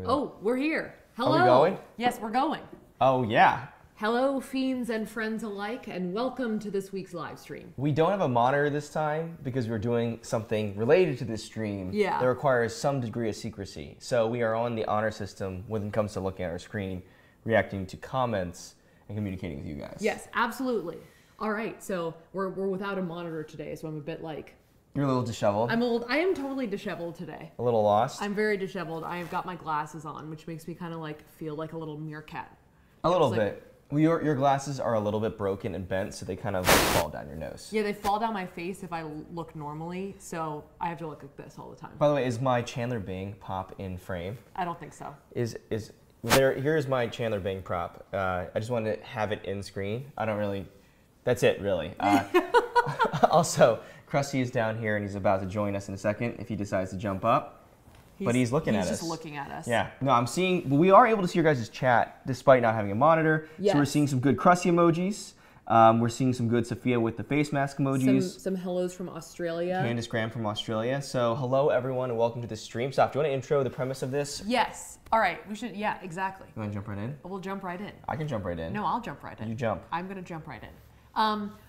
Oh, we're here. Hello. Are we going? Yes, we're going. Oh, yeah. Hello, fiends and friends alike, and welcome to this week's live stream. We don't have a monitor this time because we're doing something related to this stream that requires some degree of secrecy. So we are on the honor system when it comes to looking at our screen, reacting to comments, and communicating with you guys. Yes, absolutely. All right, so we're without a monitor today, so I'm a bit like... You're a little disheveled. I am totally disheveled today. A little lost? I'm very disheveled. I have got my glasses on, which makes me kind of like feel like a little meerkat. A little bit. Well, your glasses are a little bit broken and bent, so they kind of fall down your nose. Yeah, they fall down my face if I look normally, so I have to look like this all the time. By the way, is my Chandler Bing pop in frame? I don't think so. Here's my Chandler Bing prop. I just wanted to have it in screen. I don't really... That's it, really. Also, Krusty is down here, and he's about to join us in a second if he decides to jump up. But he's looking at us. He's just looking at us. Yeah. No, I'm seeing... We are able to see your guys' chat despite not having a monitor. Yes. So we're seeing some good Krusty emojis. We're seeing some good Sophia with the face mask emojis. Some hellos from Australia. Candace Graham from Australia. So hello, everyone, and welcome to the stream. Soph, do you want to intro the premise of this? Yes. All right. We should... Yeah, exactly. You want to jump right in? We'll jump right in. I can jump right in. No, I'll jump right in. You jump. I'm going to jump right in.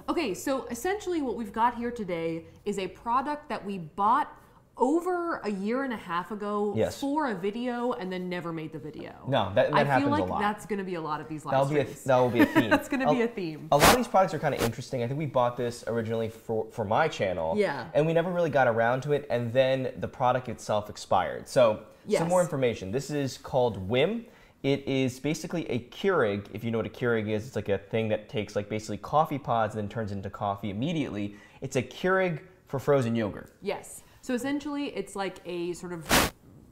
Okay, so essentially what we've got here today is a product that we bought over a year and a half ago for a video and then never made the video. No, that happens a lot. I feel like that's going to be a lot of these live streams. That will be a theme. That's going to be a theme. A lot of these products are kind of interesting. I think we bought this originally for my channel. Yeah. And we never really got around to it, and then the product itself expired. So some more information. This is called Whim. It is basically a Keurig. If you know what a Keurig is, it's like a thing that takes like basically coffee pods and then turns into coffee immediately. It's a Keurig for frozen yogurt. Yes. So essentially, it's like a sort of,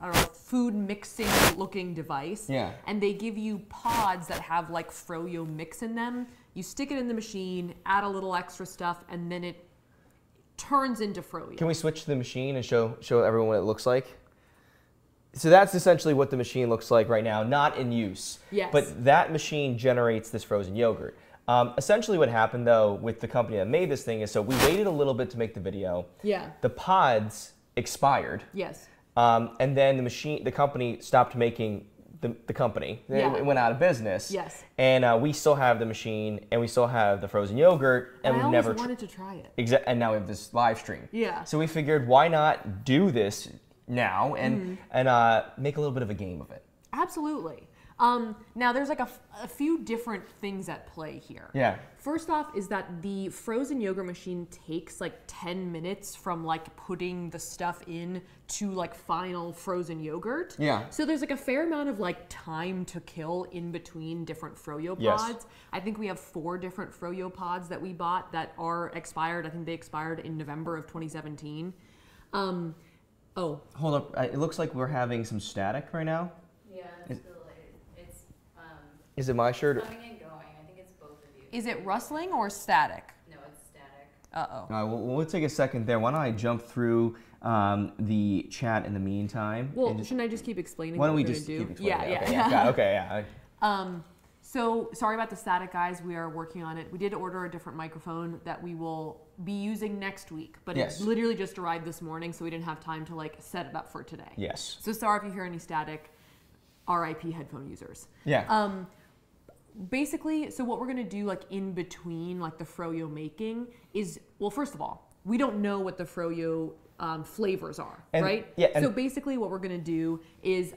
I don't know, food mixing looking device. Yeah. And they give you pods that have like Fro-Yo mix in them. You stick it in the machine, add a little extra stuff, and then it turns into Fro-Yo. Can we switch to the machine and show everyone what it looks like? So that's essentially what the machine looks like right now, not in use. Yes. But that machine generates this frozen yogurt. Essentially what happened, though, with the company that made this thing is, so we waited a little bit to make the video. Yeah. The pods expired. Yes. And then the company stopped making the company. It went out of business. Yes. And we still have the machine, and we still have the frozen yogurt, and we've never wanted to try it. And now we have this live stream. Yeah. So we figured, why not do this now and make a little bit of a game of it? Absolutely. Now there's like a few different things at play here. Yeah. First off is that the frozen yogurt machine takes like 10 minutes from like putting the stuff in to like final frozen yogurt. Yeah. So there's like a fair amount of like time to kill in between different Fro-Yo pods. Yes. I think we have 4 different Fro-Yo pods that we bought that are expired. I think they expired in November of 2017. Oh. Hold up. It looks like we're having some static right now. Yeah, it's delayed. Is it my shirt? Coming and going. I think it's both of you. Is it rustling or static? No, it's static. Uh-oh. All right, well, we'll take a second there. Why don't I jump through the chat in the meantime? Well, shouldn't I just keep explaining what we're going to do? Keep explaining? Yeah. Okay, So, sorry about the static, guys. We are working on it. We did order a different microphone that we will be using next week, but it literally just arrived this morning, so we didn't have time to like set it up for today. Yes. So sorry if you hear any static. RIP headphone users. Yeah. Basically, so what we're gonna do like in between like the Fro-Yo making is, well, first of all, we don't know what the Fro-Yo flavors are, right? Yeah. So basically what we're gonna do is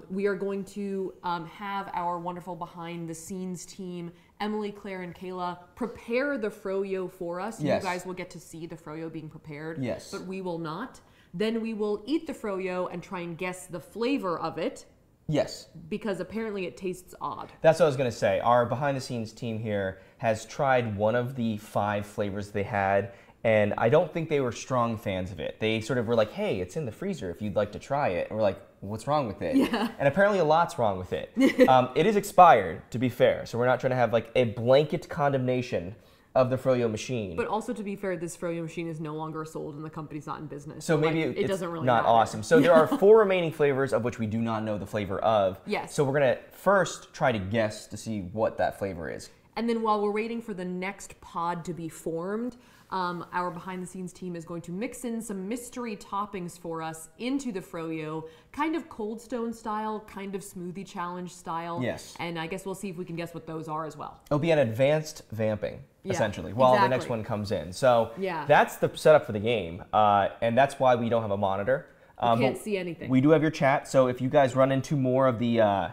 we are going to have our wonderful behind the scenes team, Emily, Claire, and Kayla, prepare the Fro-Yo for us. Yes. You guys will get to see the Fro-Yo being prepared. Yes. But we will not. Then we will eat the Fro-Yo and try and guess the flavor of it. Yes. Because apparently it tastes odd. That's what I was going to say. Our behind-the-scenes team here has tried one of the 5 flavors they had, and I don't think they were strong fans of it. They sort of were like, hey, it's in the freezer if you'd like to try it. And we're like, what's wrong with it? Yeah. And apparently a lot's wrong with it. It is expired, to be fair, so we're not trying to have like a blanket condemnation of the Fro-Yo machine. But also, to be fair, this Fro-Yo machine is no longer sold and the company's not in business. So maybe it doesn't really not matter. Awesome. So there are 4 remaining flavors of which we do not know the flavor of. Yes. So we're going to first try to guess to see what that flavor is. And then while we're waiting for the next pod to be formed, our behind the scenes team is going to mix in some mystery toppings for us into the Fro-Yo, kind of Cold Stone style, kind of smoothie challenge style. Yes. And I guess we'll see if we can guess what those are as well. It'll be an advanced vamping, essentially, while the next one comes in. So that's the setup for the game, and that's why we don't have a monitor. You can't see anything. We do have your chat, so if you guys run into more of the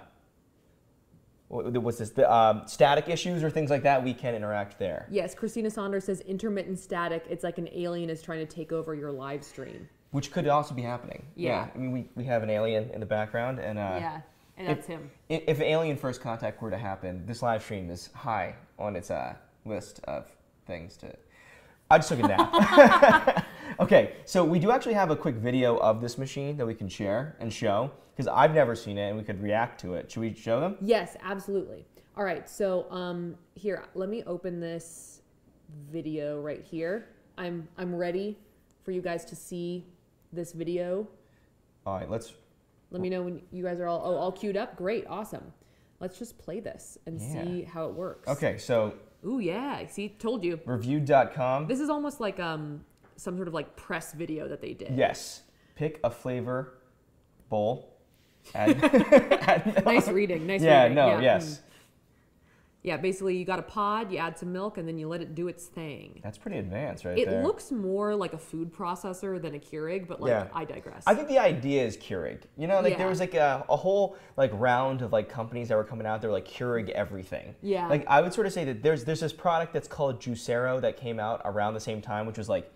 static issues or things like that, we can interact there. Yes, Christina Saunders says intermittent static. It's like an alien is trying to take over your live stream. Which could also be happening. Yeah. I mean, we have an alien in the background, and and that's him. If alien first contact were to happen, this live stream is high on its list of things to. I just took a nap. Okay, so we do actually have a quick video of this machine that we can share and show, because I've never seen it and we could react to it. Should we show them? Yes, absolutely. All right, so here, let me open this video right here. I'm ready for you guys to see this video. All right, let me know when you guys are all queued up. Great, awesome. Let's just play this and see how it works. Okay, so. Ooh, yeah, see, told you. Review.com. This is almost like some sort of like press video that they did. Yes. Pick a flavor bowl. Nice reading, nice reading. Yes. Yeah, basically you got a pod, you add some milk, and then you let it do its thing. That's pretty advanced there. It looks more like a food processor than a Keurig, but like I digress. I think the idea is Keurig. You know, like there was like a whole like round of like companies that were coming out there like Keurig everything. Yeah. Like I would sort of say that there's this product that's called Juicero that came out around the same time, which was like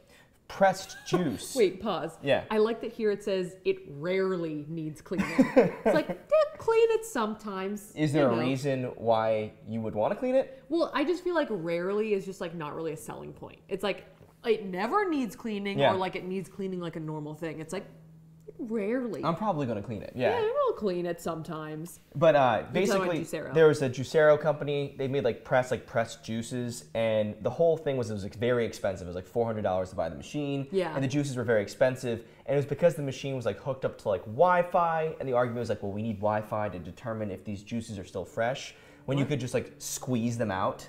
pressed juice. Wait, pause. Yeah. I like that here it says it rarely needs cleaning. It's like, clean it sometimes. Is there a reason why you would want to clean it? Well, I just feel like rarely is just like not really a selling point. It's like it never needs cleaning or like it needs cleaning like a normal thing. It's like rarely. I'm probably going to clean it. Yeah. Yeah, we'll clean it sometimes. But basically, there was a Juicero company. They made like pressed juices, and the whole thing was it was like very expensive. It was like $400 to buy the machine. Yeah. And the juices were very expensive, and it was because the machine was like hooked up to like Wi-Fi, and the argument was like, well, we need Wi-Fi to determine if these juices are still fresh, when you could just like squeeze them out.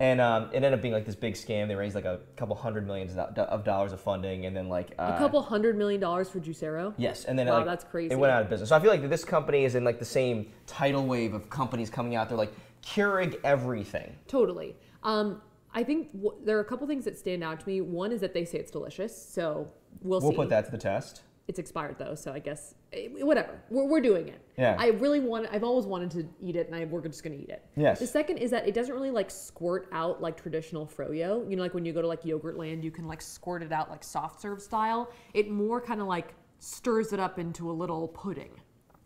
And it ended up being like this big scam. They raised like a couple $100 million of dollars of funding, and then like a couple $100 million for Juicero. Yes, and then that's crazy. It went out of business. So I feel like this company is in like the same tidal wave of companies coming out there like Keurig everything. Totally. I think there are a couple things that stand out to me. One is that they say it's delicious, so we'll see. We'll put that to the test. It's expired though, so I guess whatever. We're doing it. Yeah. I've always wanted to eat it, and we're just gonna eat it. Yes. The second is that it doesn't really like squirt out like traditional Fro-Yo. You know, like when you go to like Yogurtland, you can like squirt it out like soft serve style. It more kind of like stirs it up into a little pudding.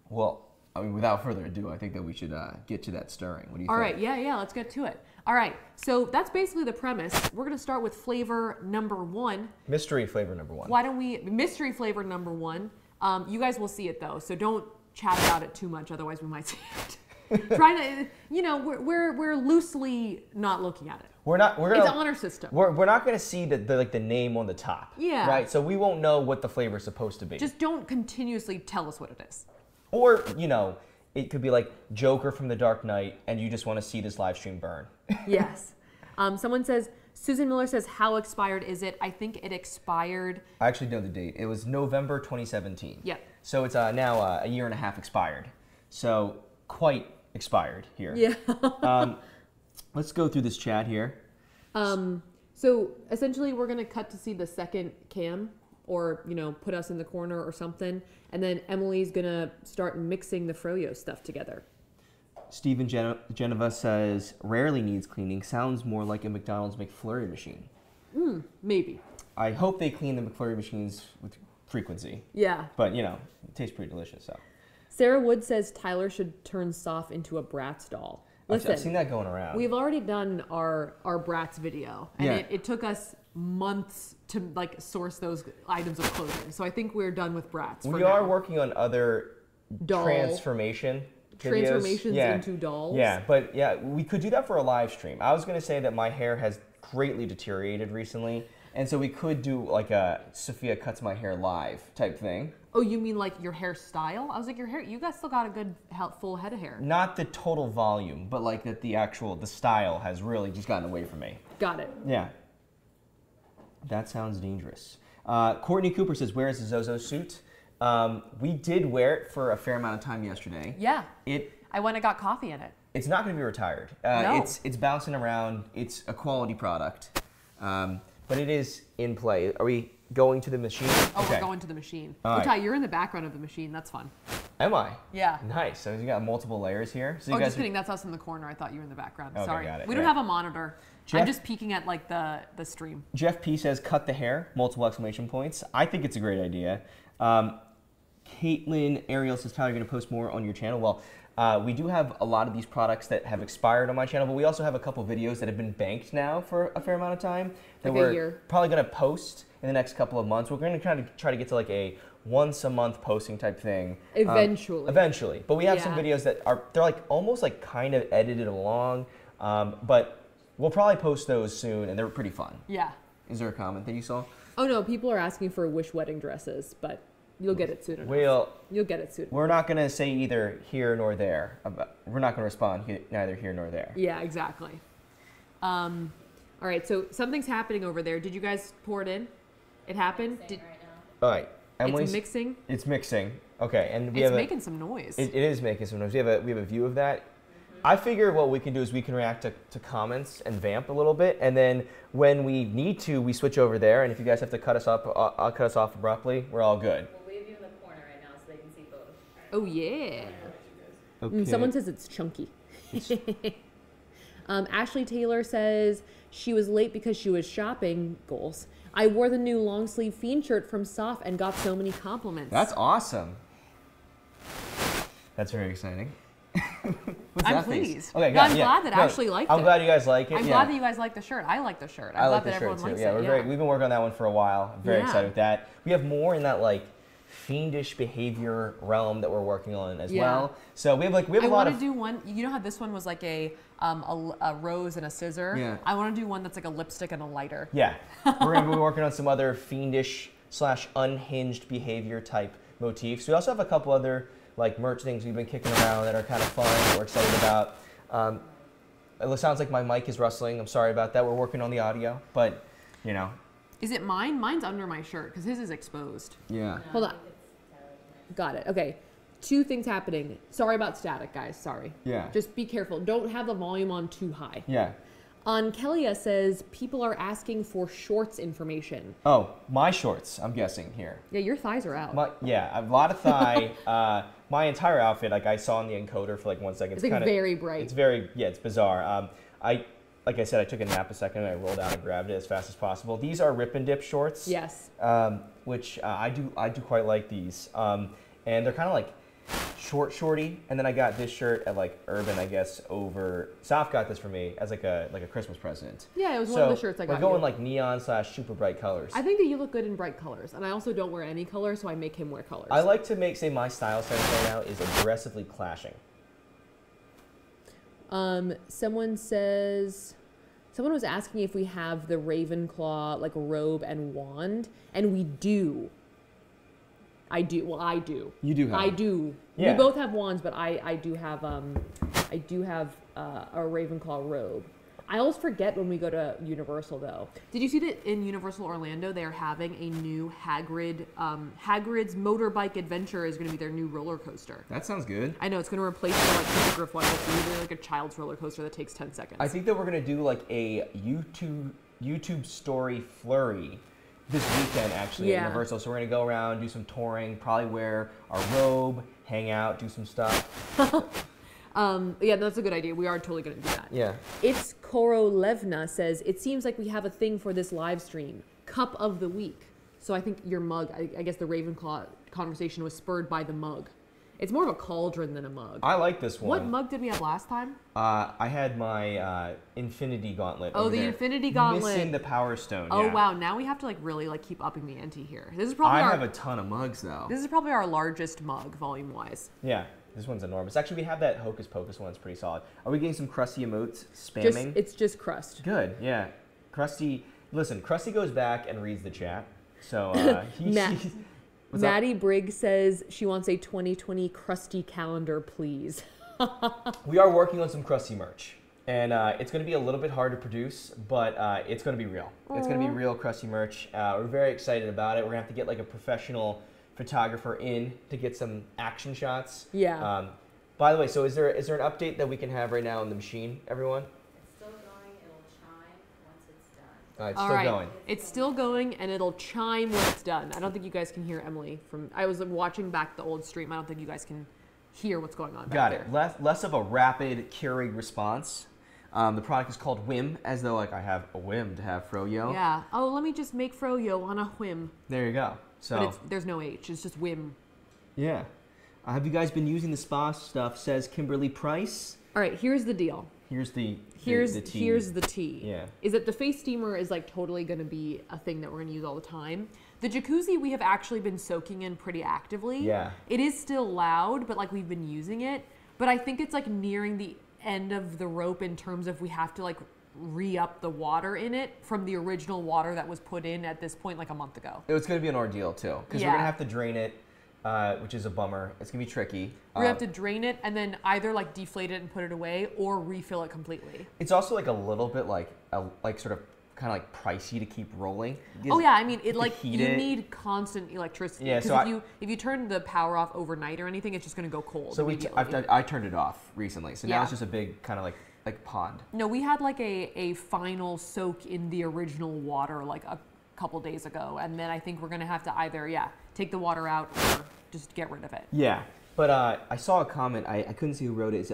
Well, I mean, without further ado, I think that we should get to that stirring. What do you think? All right, yeah, let's get to it. All right, so that's basically the premise. We're gonna start with flavor number 1. Mystery flavor number 1. Why don't we, mystery flavor number 1. You guys will see it though, so don't chat about it too much, otherwise we might see it. Try to, you know, we're loosely not looking at it. It's honor system. We're not gonna see the name on the top. Yeah. Right. So we won't know what the flavor is supposed to be. Just don't continuously tell us what it is. Or it could be like Joker from The Dark Knight, and you just want to see this live stream burn. Yes. Someone says, Susan Miller says, how expired is it? I think it expired. I actually know the date. It was November 2017. Yeah. So it's now a year and a half expired. So quite expired here. Yeah. Let's go through this chat here. So essentially we're going to cut to see the second cam, or, put us in the corner or something. And then Emily's going to start mixing the Fro-Yo stuff together. Stephen Geneva says, rarely needs cleaning. Sounds more like a McDonald's McFlurry machine. Maybe. I hope they clean the McFlurry machines with frequency. Yeah. But, it tastes pretty delicious. So. Sarah Wood says Tyler should turn Soph into a Bratz doll. Listen, I've seen that going around. We've already done our Bratz video. And it took us months to source those items of clothing. So I think we're done with Bratz. We are working on other transformations into dolls. Yeah, but we could do that for a live stream. I was going to say that my hair has greatly deteriorated recently, And so we could do like a Sophia cuts my hair live type thing. Oh, you mean like your hairstyle? I was like, your hair, you guys still got a good full head of hair. Not the total volume, but like that the style has really just gotten away from me. Got it. Yeah. That sounds dangerous. Courtney Cooper says, where is the Zozo suit? We did wear it for a fair amount of time yesterday. Yeah. I went and got coffee in it. It's not going to be retired. No. It's bouncing around. It's a quality product. But it is in play. Are we going to the machine? Oh, okay. We're going to the machine. All right. Ty, you're in the background of the machine. That's fun. Am I? Yeah. Nice. So you got multiple layers here. So you just kidding. That's us in the corner. I thought you were in the background. Okay, Sorry. got it. We don't have a monitor. Jeff, I'm just peeking at like the stream. Jeff P says, cut the hair, multiple exclamation points. I think it's a great idea. Caitlin Ariel says, Tyler, you're going to post more on your channel. Well, we do have a lot of these products that have expired on my channel, but we also have a couple videos that have been banked now for a fair amount of time that like we're probably going to post in the next couple of months. We're going to try to get to like a once a month posting type thing. Eventually. Eventually. But we have some videos that they're like almost like kind of edited along, but we'll probably post those soon, and they're pretty fun. Yeah. Is there a comment that you saw? Oh no, people are asking for Wish wedding dresses, but you'll get it soon enough. You'll get it soon. We're not going to say either here nor there. We're not going to respond neither here nor there. Yeah, exactly. All right, so something's happening over there. Did you guys pour it in? It happened? Right now. All right. It's mixing? It's mixing. Okay, and it's making some noise. It is making some noise. We have a view of that. I figure what we can do is we can react to comments and vamp a little bit, and then when we need to, we switch over there. And if you guys have to cut us off, I'll cut us off abruptly. We're all good. We'll leave you in the corner right now so they can see both. Oh yeah. Okay. Someone says it's chunky. Ashley Taylor says she was late because she was shopping. Goals. I wore the new long sleeve Fiend shirt from Soft and got so many compliments. That's awesome. That's very exciting. I'm pleased. Okay, no, I'm glad that Ashley liked it. I'm glad you guys like it. I'm glad that you guys like the shirt. I like the shirt. I'm glad that everyone likes it. We've been working on that one for a while. I'm very excited with that. We have more in that like fiendish behavior realm that we're working on as well. So we have a lot of. I want to do one. You know how this one was like a rose and a scissor. Yeah. I want to do one that's like a lipstick and a lighter. Yeah. We're gonna be working on some other fiendish / unhinged behavior type motifs. We also have a couple other like merch things we've been kicking around that are kind of fun that we're excited about. It sounds like my mic is rustling. I'm sorry about that. We're working on the audio, but you know. Is it mine? Mine's under my shirt because his is exposed. Yeah. Hold on. Got it. Okay. Two things happening. Sorry about static, guys. Sorry. Yeah. Just be careful. Don't have the volume on too high. Yeah. Kelia says people are asking for shorts information. Oh, my shorts, I'm guessing here. Yeah, your thighs are out. A lot of thigh. My entire outfit, like I saw in the encoder for like 1 second. It's like very bright. It's very, it's bizarre. Like I said, I took a nap a second and I rolled out and grabbed it as fast as possible. These are rip and dip shorts. Yes. Which I do quite like these. And they're kind of like shorty, and then I got this shirt at like Urban, I guess, over. Saf got this for me as like a Christmas present. Yeah, it was one of the shirts I got. We're going like neon / super bright colors. I think that you look good in bright colors, and I also don't wear any color, so I make him wear colors. I like to say my style sense right now is aggressively clashing. Someone was asking if we have the Ravenclaw like robe and wand, and we do. I do. Well, I do. You do have. I do. Yeah. We both have wands, but I do have a Ravenclaw robe. I always forget when we go to Universal, though. Did you see that in Universal Orlando they are having a new Hagrid? Hagrid's Motorbike Adventure is going to be their new roller coaster. That sounds good. I know it's going to replace the like Hippogriff one. It's literally like a child's roller coaster that takes 10 seconds. I think that we're going to do like a YouTube story flurry this weekend actually at Universal. So we're going to go around, do some touring, probably wear our robe, hang out, do some stuff. Yeah, that's a good idea. We are totally going to do that. Yeah. It's Korolevna says, it seems like we have a thing for this live stream. Cup of the week. So I think your mug, I guess the Ravenclaw conversation was spurred by the mug. It's more of a cauldron than a mug. I like this one. What mug did we have last time? I had my Infinity Gauntlet. Oh, the there. Infinity Gauntlet. Missing the Power Stone. Oh, yeah. wow. Now we have to like really like keep upping the ante here. This is probably I have a ton of mugs though. This is probably our largest mug volume-wise. Yeah. This one's enormous. Actually, we have that Hocus Pocus one. It's pretty solid. Are we getting some crusty emotes spamming? It's just crust. Good, yeah. Crusty Listen, Krusty goes back and reads the chat. So Maddie Briggs says she wants a 2020 Krusty calendar, please. We are working on some Krusty merch. And it's going to be a little bit hard to produce, but it's going to be real. Aww. It's going to be real Krusty merch. We're very excited about it. We're going to have to get like a professional photographer in to get some action shots. Yeah. By the way, so is there an update that we can have right now on the machine, everyone? It's still going. It'll chime once it's done. It's still going. It's still going, and it'll chime when it's done. I don't think you guys can hear Emily from. I was watching back the old stream. I don't think you guys can hear what's going on. Got it. Less of a rapid Keurig response. The product is called Whim, as though like I have a whim to have Fro-Yo. Yeah. Oh, let me just make Fro-Yo on a whim. There you go. So but there's no H. It's just Whim. Yeah. Have you guys been using the spa stuff? Says Kimberly Price. All right. Here's the deal. Here's the tea. Here's the tea. Yeah. Is that the face steamer is like totally going to be a thing that we're going to use all the time. The jacuzzi we have actually been soaking in pretty actively. Yeah. It is still loud, but like we've been using it. But I think it's like nearing the end of the rope in terms of we have to like re-up the water in it from the original water that was put in at this point like a month ago. It's going to be an ordeal too, because we're going to have to drain it, which is a bummer. It's going to be tricky. We have to drain it and then either like deflate it and put it away or refill it completely. It's also like a little bit like sort of kind of like pricey to keep rolling. Oh yeah, I mean it like you need constant electricity. Yeah, so if you turn the power off overnight or anything, it's just going to go cold. So I turned it off recently. So now it's just a big kind of like pond. No, we had like a final soak in the original water like a couple days ago, and then I think we're going to have to either take the water out or just get rid of it. Yeah. But I saw a comment. I couldn't see who wrote it.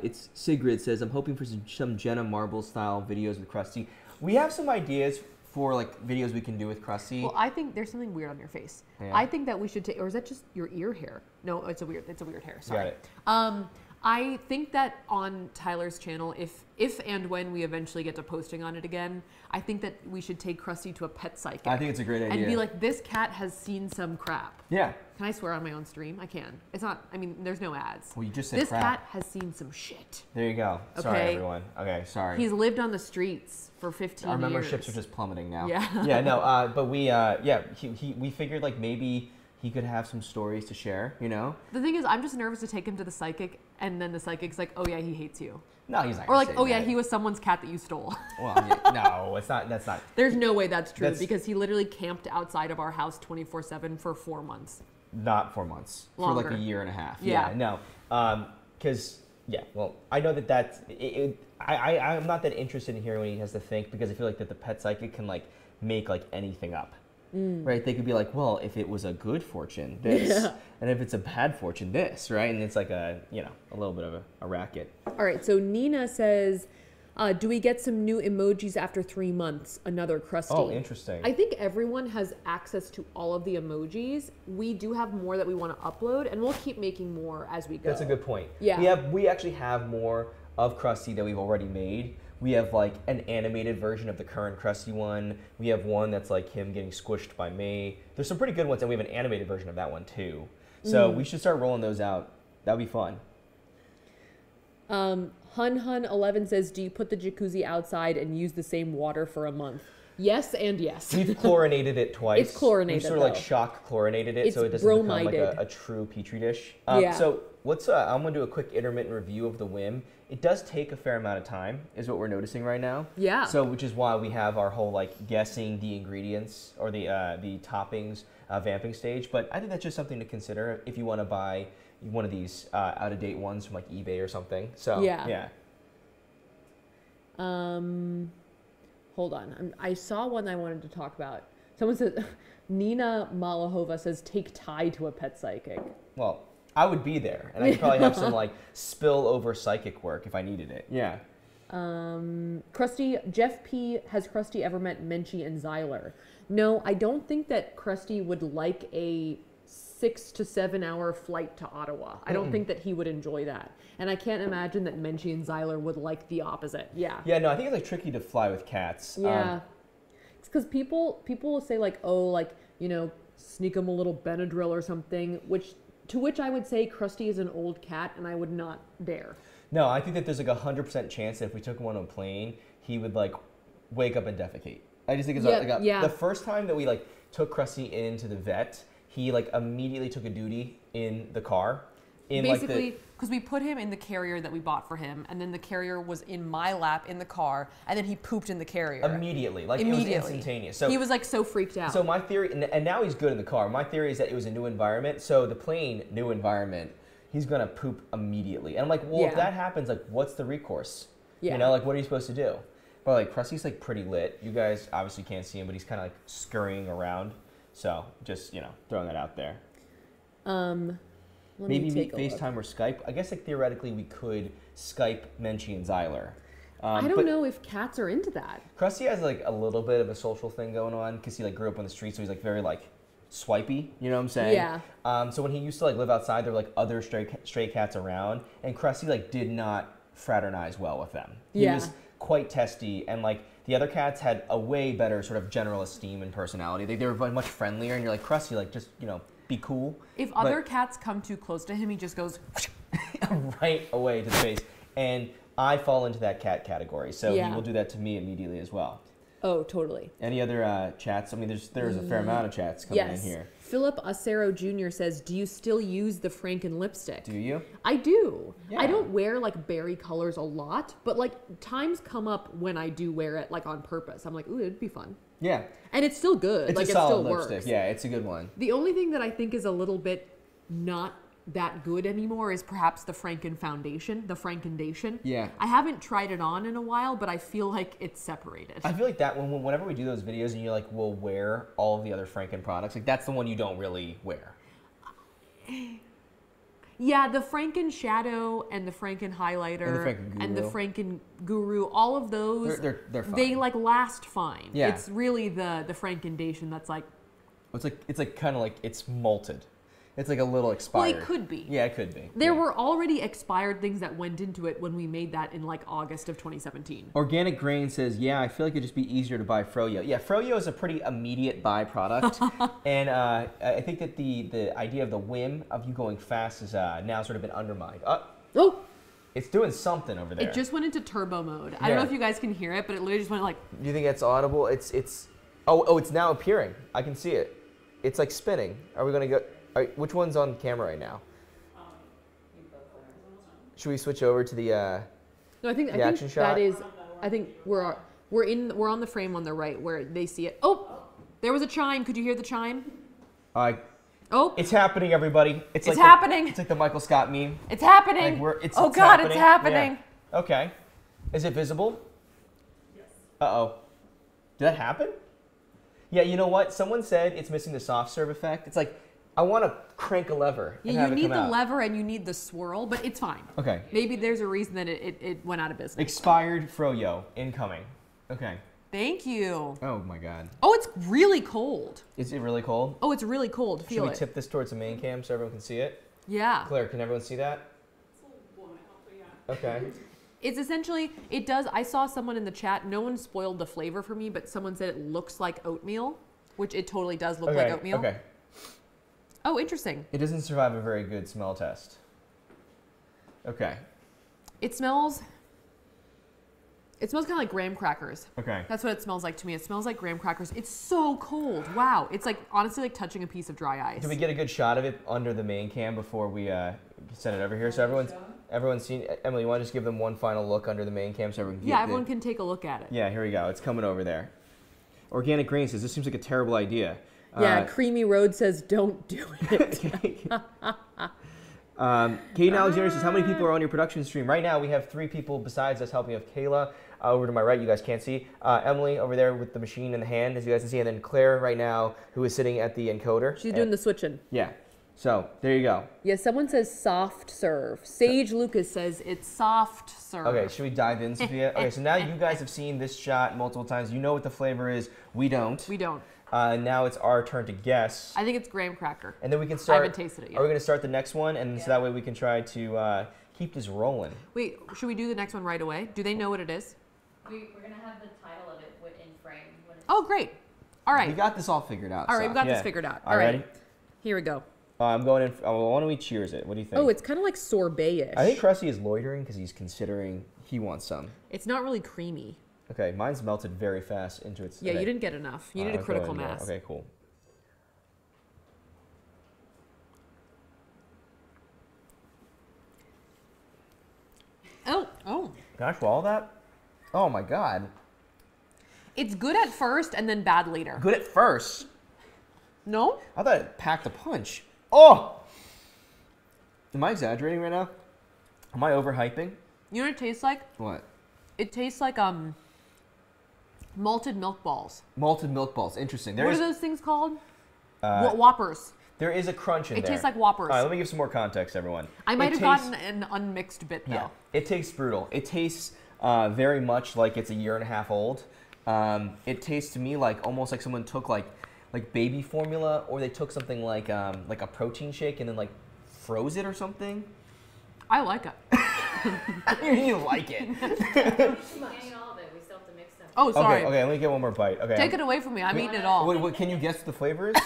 It's Sigrid says, I'm hoping for some Jenna Marbles style videos with Krusty. We have some ideas for like videos we can do with Krusty. Well, I think there's something weird on your face. Yeah. I think that we should take, or is that just your ear hair? No, it's a weird hair. Sorry. Got it. I think that on Tyler's channel, if and when we eventually get to posting on it again, I think that we should take Krusty to a pet psychic. I think it's a great idea. And be like, this cat has seen some crap. Yeah. Can I swear on my own stream? I can. It's not, I mean, there's no ads. Well, you just said this crap. cat has seen some shit. There you go. Okay. Sorry, everyone. Okay, sorry. He's lived on the streets for 15 years. Our memberships are just plummeting now. Yeah. Yeah, no, but we figured like maybe he could have some stories to share, you know? The thing is, I'm just nervous to take him to the psychic, and then the psychic's like, oh yeah, he hates you. No, he's not. Or like, oh yeah, he was someone's cat that you stole. Well, yeah, no, it's not. That's not. There's no way that's true because he literally camped outside of our house 24/7 for 4 months. Not 4 months. Longer. For like a year and a half. Yeah. No. Because well, I know that's. I'm not that interested in hearing what he has to think because I feel like that the pet psychic can like make like anything up. Right? They could be like, well, if it was a good fortune, this, and if it's a bad fortune, this, right? And it's like a little bit of a racket. All right. So Nina says, do we get some new emojis after 3 months? Another Krusty. Oh, interesting. I think everyone has access to all of the emojis. We do have more that we want to upload, and we'll keep making more as we go. That's a good point. Yeah. We actually have more of Krusty that we've already made. We have like an animated version of the current Krusty one. We have one that's like him getting squished by May. There's some pretty good ones, and we have an animated version of that one too. So we should start rolling those out. That'd be fun. Hun11 says, do you put the jacuzzi outside and use the same water for a month? Yes and yes. We've chlorinated it twice. It's chlorinated. We've sort of like shock chlorinated it so it doesn't become like a true petri dish. So I'm gonna do a quick intermittent review of the Whim. It does take a fair amount of time, is what we're noticing right now. Yeah. So which is why we have our whole like guessing the ingredients or the toppings vamping stage. But I think that's just something to consider if you want to buy one of these out of date ones from like eBay or something. So yeah. Hold on. I saw one I wanted to talk about. Someone said, Nina Malahova says, take Ty to a pet psychic. Well, I would be there, and I could probably have some like spillover psychic work if I needed it. Yeah. Krusty, Jeff P. Has Krusty ever met Menchie and Zyler? No, I don't think that Krusty would like a 6 to 7 hour flight to Ottawa. I don't think that he would enjoy that. And I can't imagine that Menchie and Zyler would like the opposite. Yeah. Yeah, no, I think it's like tricky to fly with cats. Yeah. It's because people will say like, oh, like, sneak them a little Benadryl or something, to which I would say Krusty is an old cat and I would not dare. No, I think that there's like 100% chance that if we took him on a plane, he would like wake up and defecate. I just think it's the first time that we like took Krusty into the vet, he like immediately took a duty in the car. Basically, because we put him in the carrier that we bought for him, and then the carrier was in my lap in the car, and then he pooped in the carrier. Immediately. It was instantaneous. So he was like so freaked out. So my theory, and now he's good in the car, my theory is that it was a new environment, so the plane, new environment, he's going to poop immediately. And I'm like, well, if that happens, like, what's the recourse? Yeah. You know, like, what are you supposed to do? But like, Krusty's like pretty lit. You guys obviously can't see him, but he's kind of like scurrying around. So just, throwing that out there. Maybe FaceTime or Skype. I guess like theoretically we could Skype Menchie and Zyler. I don't know if cats are into that. Krusty has like a little bit of a social thing going on because he like grew up on the street, so he's like very like swipey. You know what I'm saying? Yeah. So when he used to like live outside, there were like other stray cats around, and Krusty like did not fraternize well with them. He was quite testy, and like the other cats had a way better sort of general esteem and personality. They were much friendlier, and you're like, Krusty, like just be cool. If other cats come too close to him, he just goes right away to the face. And I fall into that cat category, so he will do that to me immediately as well. Oh, totally. Any other chats? I mean, there's a fair amount of chats coming in here. Philip Acero Jr. says, do you still use the Franken lipstick? Do you? I do. Yeah. I don't wear like berry colors a lot, but like times come up when I do wear it like on purpose. I'm like, ooh, it'd be fun. Yeah. And it's still good. It's like a it solid still lipstick. Works. Yeah, it's a good one. The only thing that I think is a little bit not that good anymore is perhaps the Franken foundation, the Frankendation. Yeah. I haven't tried it on in a while, but I feel like it's separated. I feel like that whenever we do those videos and you like will wear all of the other Franken products, like that's the one you don't really wear. Yeah, the Franken Shadow and the Franken Highlighter and the Franken Guru, all of those, they're fine. They like last fine. Yeah. It's really the Frankendation that's like... It's like kind of like it's molted. It's like a little expired. Well, it could be. Yeah, it could be. There were already expired things that went into it when we made that in like August of 2017. Organic Grain says, yeah, I feel like it'd just be easier to buy Fro-Yo. Yeah, Fro-Yo is a pretty immediate buy product. And I think that the idea of the whim of you going fast is now sort of been undermined. Oh! It's doing something over there. It just went into turbo mode. I don't know if you guys can hear it, but it literally just went like... Do you think that's audible? It's it's now appearing. I can see it. It's like spinning. Are we going to go... which one's on camera right now? Should we switch over to the no, I think action shot? That is. I think we're on the frame on the right where they see it. Oh, there was a chime. Could you hear the chime? Oh, it's happening, everybody. It's happening. It's like the Michael Scott meme. It's happening. God, it's happening. Yeah. Okay. Is it visible? Yes. Uh-oh. Did that happen? Yeah. You know what? Someone said it's missing the soft serve effect. It's like, I want to crank a lever. Yeah, you need the lever and you need the swirl, but it's fine. Okay. Maybe there's a reason that it went out of business. Expired Fro-Yo incoming. Okay. Thank you. Oh my God. Oh, it's really cold. Is it really cold? Oh, it's really cold. Feel it. Should we tip this towards the main cam so everyone can see it? Yeah. Claire, can everyone see that? It's a little blown out, but yeah. Okay. It's essentially, it does, I saw someone in the chat, no one spoiled the flavor for me, but someone said it looks like oatmeal, which it totally does look like oatmeal. Okay. Oh, interesting. It doesn't survive a very good smell test. Okay. It smells kind of like graham crackers. Okay. That's what it smells like to me. It smells like graham crackers. It's so cold. Wow. It's like, honestly, like touching a piece of dry ice. Can we get a good shot of it under the main cam before we send it over here? So everyone's seen. Emily, you want to just give them one final look under the main cam so everyone can everyone can take a look at it. Yeah, here we go. It's coming over there. Organic Grain says, this seems like a terrible idea. Yeah, Creamy Road says, don't do it. Kate Alexander says, how many people are on your production stream? Right now, we have 3 people besides us helping. We have Kayla over to my right, you guys can't see. Emily over there with the machine in the hand, as you guys can see. And then Claire right now, who is sitting at the encoder. She's doing the switching. Yeah. So, there you go. Yeah, someone says soft serve. Sage Lucas says it's soft serve. Okay, should we dive in, Sophia? Okay, so now you guys have seen this shot multiple times. You know what the flavor is. We don't. We don't. Now it's our turn to guess. I think it's graham cracker. And then we can start. I haven't tasted it yet. Are we going to start the next one? And so that way we can try to keep this rolling. Wait, should we do the next one right away? Do they know what it is? We're going to have the title of it in frame. Oh, great. All right. We got this all figured out. All right, we got this figured out. All right. Ready? Here we go. I'm going in. Why don't we cheers it? What do you think? Oh, it's kind of like sorbet-ish. I think Krusty is loitering because he's considering he wants some. It's not really creamy. Okay, mine's melted very fast into its... Yeah, you didn't get enough. You need a critical mass. Okay, cool. Oh. Can I swallow that? Oh my God. It's good at first and then bad later. Good at first? No? I thought it packed a punch. Oh! Am I exaggerating right now? Am I overhyping? You know what it tastes like? What? It tastes like malted milk balls. Malted milk balls. Interesting. What are those things called? Whoppers. There is a crunch in there. It tastes like Whoppers. All right, let me give some more context, everyone. I might have gotten an unmixed bit, though. Yeah, it tastes brutal. It tastes very much like it's a year and a half old. It tastes to me like almost like someone took like baby formula, or they took something like a protein shake and then like froze it or something. I like it. You like it. Eating all of it. We still have to mix them. Oh, sorry. Okay, let me get one more bite. Okay. Take it away from me. I'm eating it all. What, can you guess what the flavor is?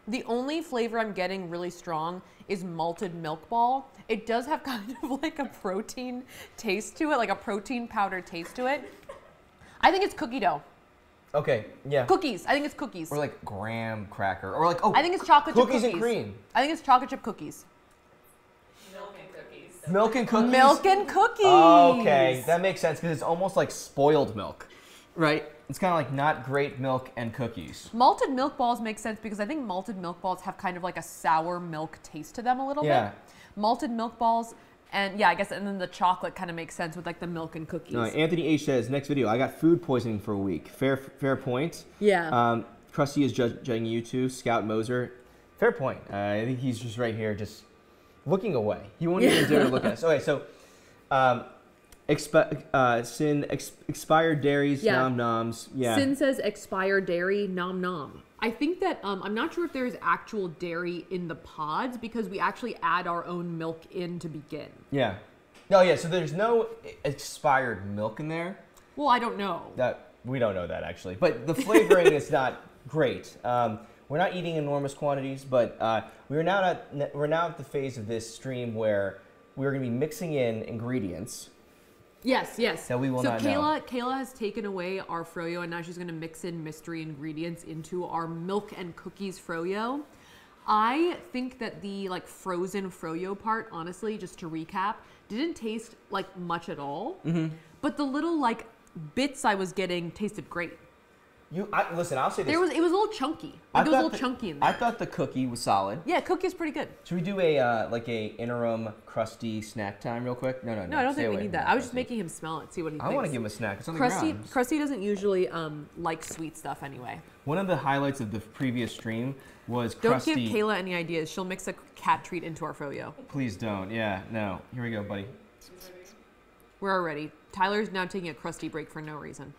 The only flavor I'm getting really strong is malted milk ball. It does have kind of like a protein taste to it, like a protein powder taste to it. I think it's cookie dough. Okay, yeah. Cookies. I think it's cookies. Or like graham cracker. Or like, I think it's chocolate chip cookies. Cookies and cream. I think it's chocolate chip cookies. Milk and cookies. Milk and cookies? Milk and cookies. Okay, that makes sense because it's almost like spoiled milk, right? It's kind of like not great milk and cookies. Malted milk balls make sense because I think malted milk balls have kind of like a sour milk taste to them a little bit. Malted milk balls, and yeah, I guess, and then the chocolate kind of makes sense with like the milk and cookies. No, Anthony H says, next video, I got food poisoning for a week. Fair point. Yeah. Krusty is judging you too. Scout Moser. Fair point. I think he's just right here just looking away. He won't even dare to look at us. Okay, so expired dairies, nom noms. Yeah. Sin says expired dairy, nom nom. I think that I'm not sure if there's actual dairy in the pods because we actually add our own milk in to begin. Yeah. No, yeah. So there's no expired milk in there. Well, I don't know. We don't know that actually, but the flavoring is not great. We're not eating enormous quantities, but we're now at the phase of this stream where we're going to be mixing in ingredients. Yes, yes. That we will not know. Kayla has taken away our Fro-Yo, and now she's going to mix in mystery ingredients into our milk and cookies Fro-Yo. I think that the like frozen Fro-Yo part, honestly, just to recap, didn't taste like much at all. Mm-hmm. But the little like bits I was getting tasted great. Listen, I'll say this. It was a little chunky. Like, it was a little chunky in there. I thought the cookie was solid. Yeah, cookie is pretty good. Should we do a interim crusty snack time real quick? No. No, I don't think we need that. I was just making him smell it, see what he thinks. I want to give him a snack. It's on the ground. Krusty doesn't usually like sweet stuff anyway. One of the highlights of the previous stream was Krusty. Don't give Kayla any ideas. She'll mix a cat treat into our Fro-Yo. Please don't. Yeah, no. Here we go, buddy. We're all ready. Tyler's now taking a Krusty break for no reason.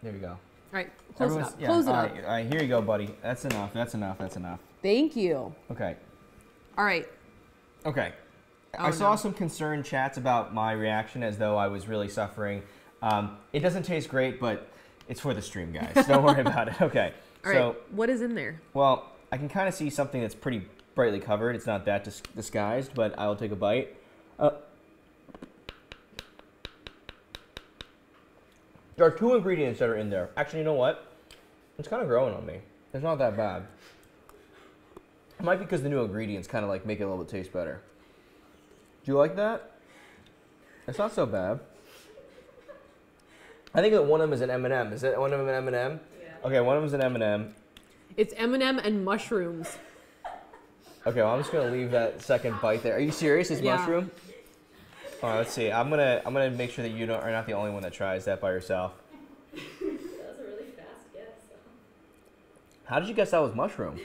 There we go. All right, close it up. Yeah, close it up. All right, here you go, buddy. That's enough. That's enough. That's enough. Thank you. Okay. All right. Okay. Oh, I saw some concerned chats about my reaction as though I was really suffering. It doesn't taste great, but it's for the stream, guys. Don't worry about it. Okay. All right. What is in there? Well, I can kind of see something that's pretty brightly covered. It's not that disguised, but I'll take a bite. There are 2 ingredients that are in there. Actually, you know what? It's kind of growing on me. It's not that bad. It might be because the new ingredients kind of like make it a little bit taste better. Do you like that? It's not so bad. I think that one of them is an M&M. Is that one of them an M&M? Yeah. Okay, one of them is an M&M. It's M&M and mushrooms. Okay, well, I'm just gonna leave that second bite there. Are you serious? It's mushroom? All right, let's see. I'm gonna make sure that you are not the only one that tries that by yourself. That was a really fast guess. How did you guess that was mushroom?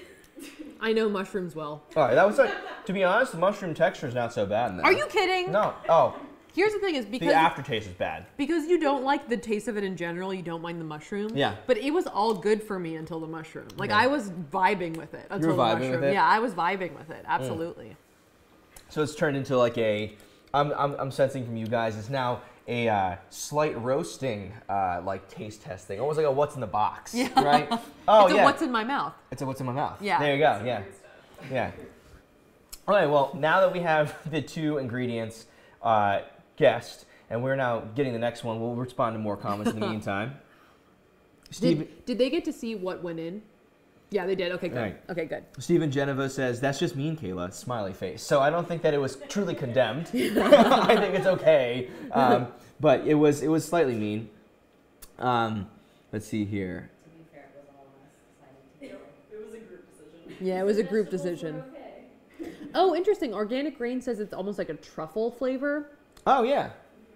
I know mushrooms well. All right, that was like, to be honest, the mushroom texture is not so bad in that. Are you kidding? No. Oh. Here's the thing is because the aftertaste is bad. Because you don't like the taste of it in general, you don't mind the mushroom. Yeah. But it was all good for me until the mushroom. Like I was vibing with it until you were the vibing mushroom. With it? Yeah, I was vibing with it. Absolutely. So it's turned into like a I'm sensing from you guys it's now a slight roasting like taste testing. Almost like a what's in the box. Yeah. Right? Oh it's yeah. a what's in my mouth. It's a what's in my mouth. Yeah. There you go. Yeah. Yeah. All right, well, now that we have the 2 ingredients, guest, and we're now getting the next one. We'll respond to more comments in the meantime. Did they get to see what went in? Yeah, they did. Okay, good. Right. Okay, good. Stephen Geneva says, that's just mean, Kayla. Smiley face. So I don't think that it was truly condemned. I think it's okay. But it was slightly mean. Let's see here. To be fair, it was all of us deciding to. It was a group decision. Yeah, it was a group decision. Okay. Oh, interesting. Organic Grain says it's almost like a truffle flavor. Oh, yeah.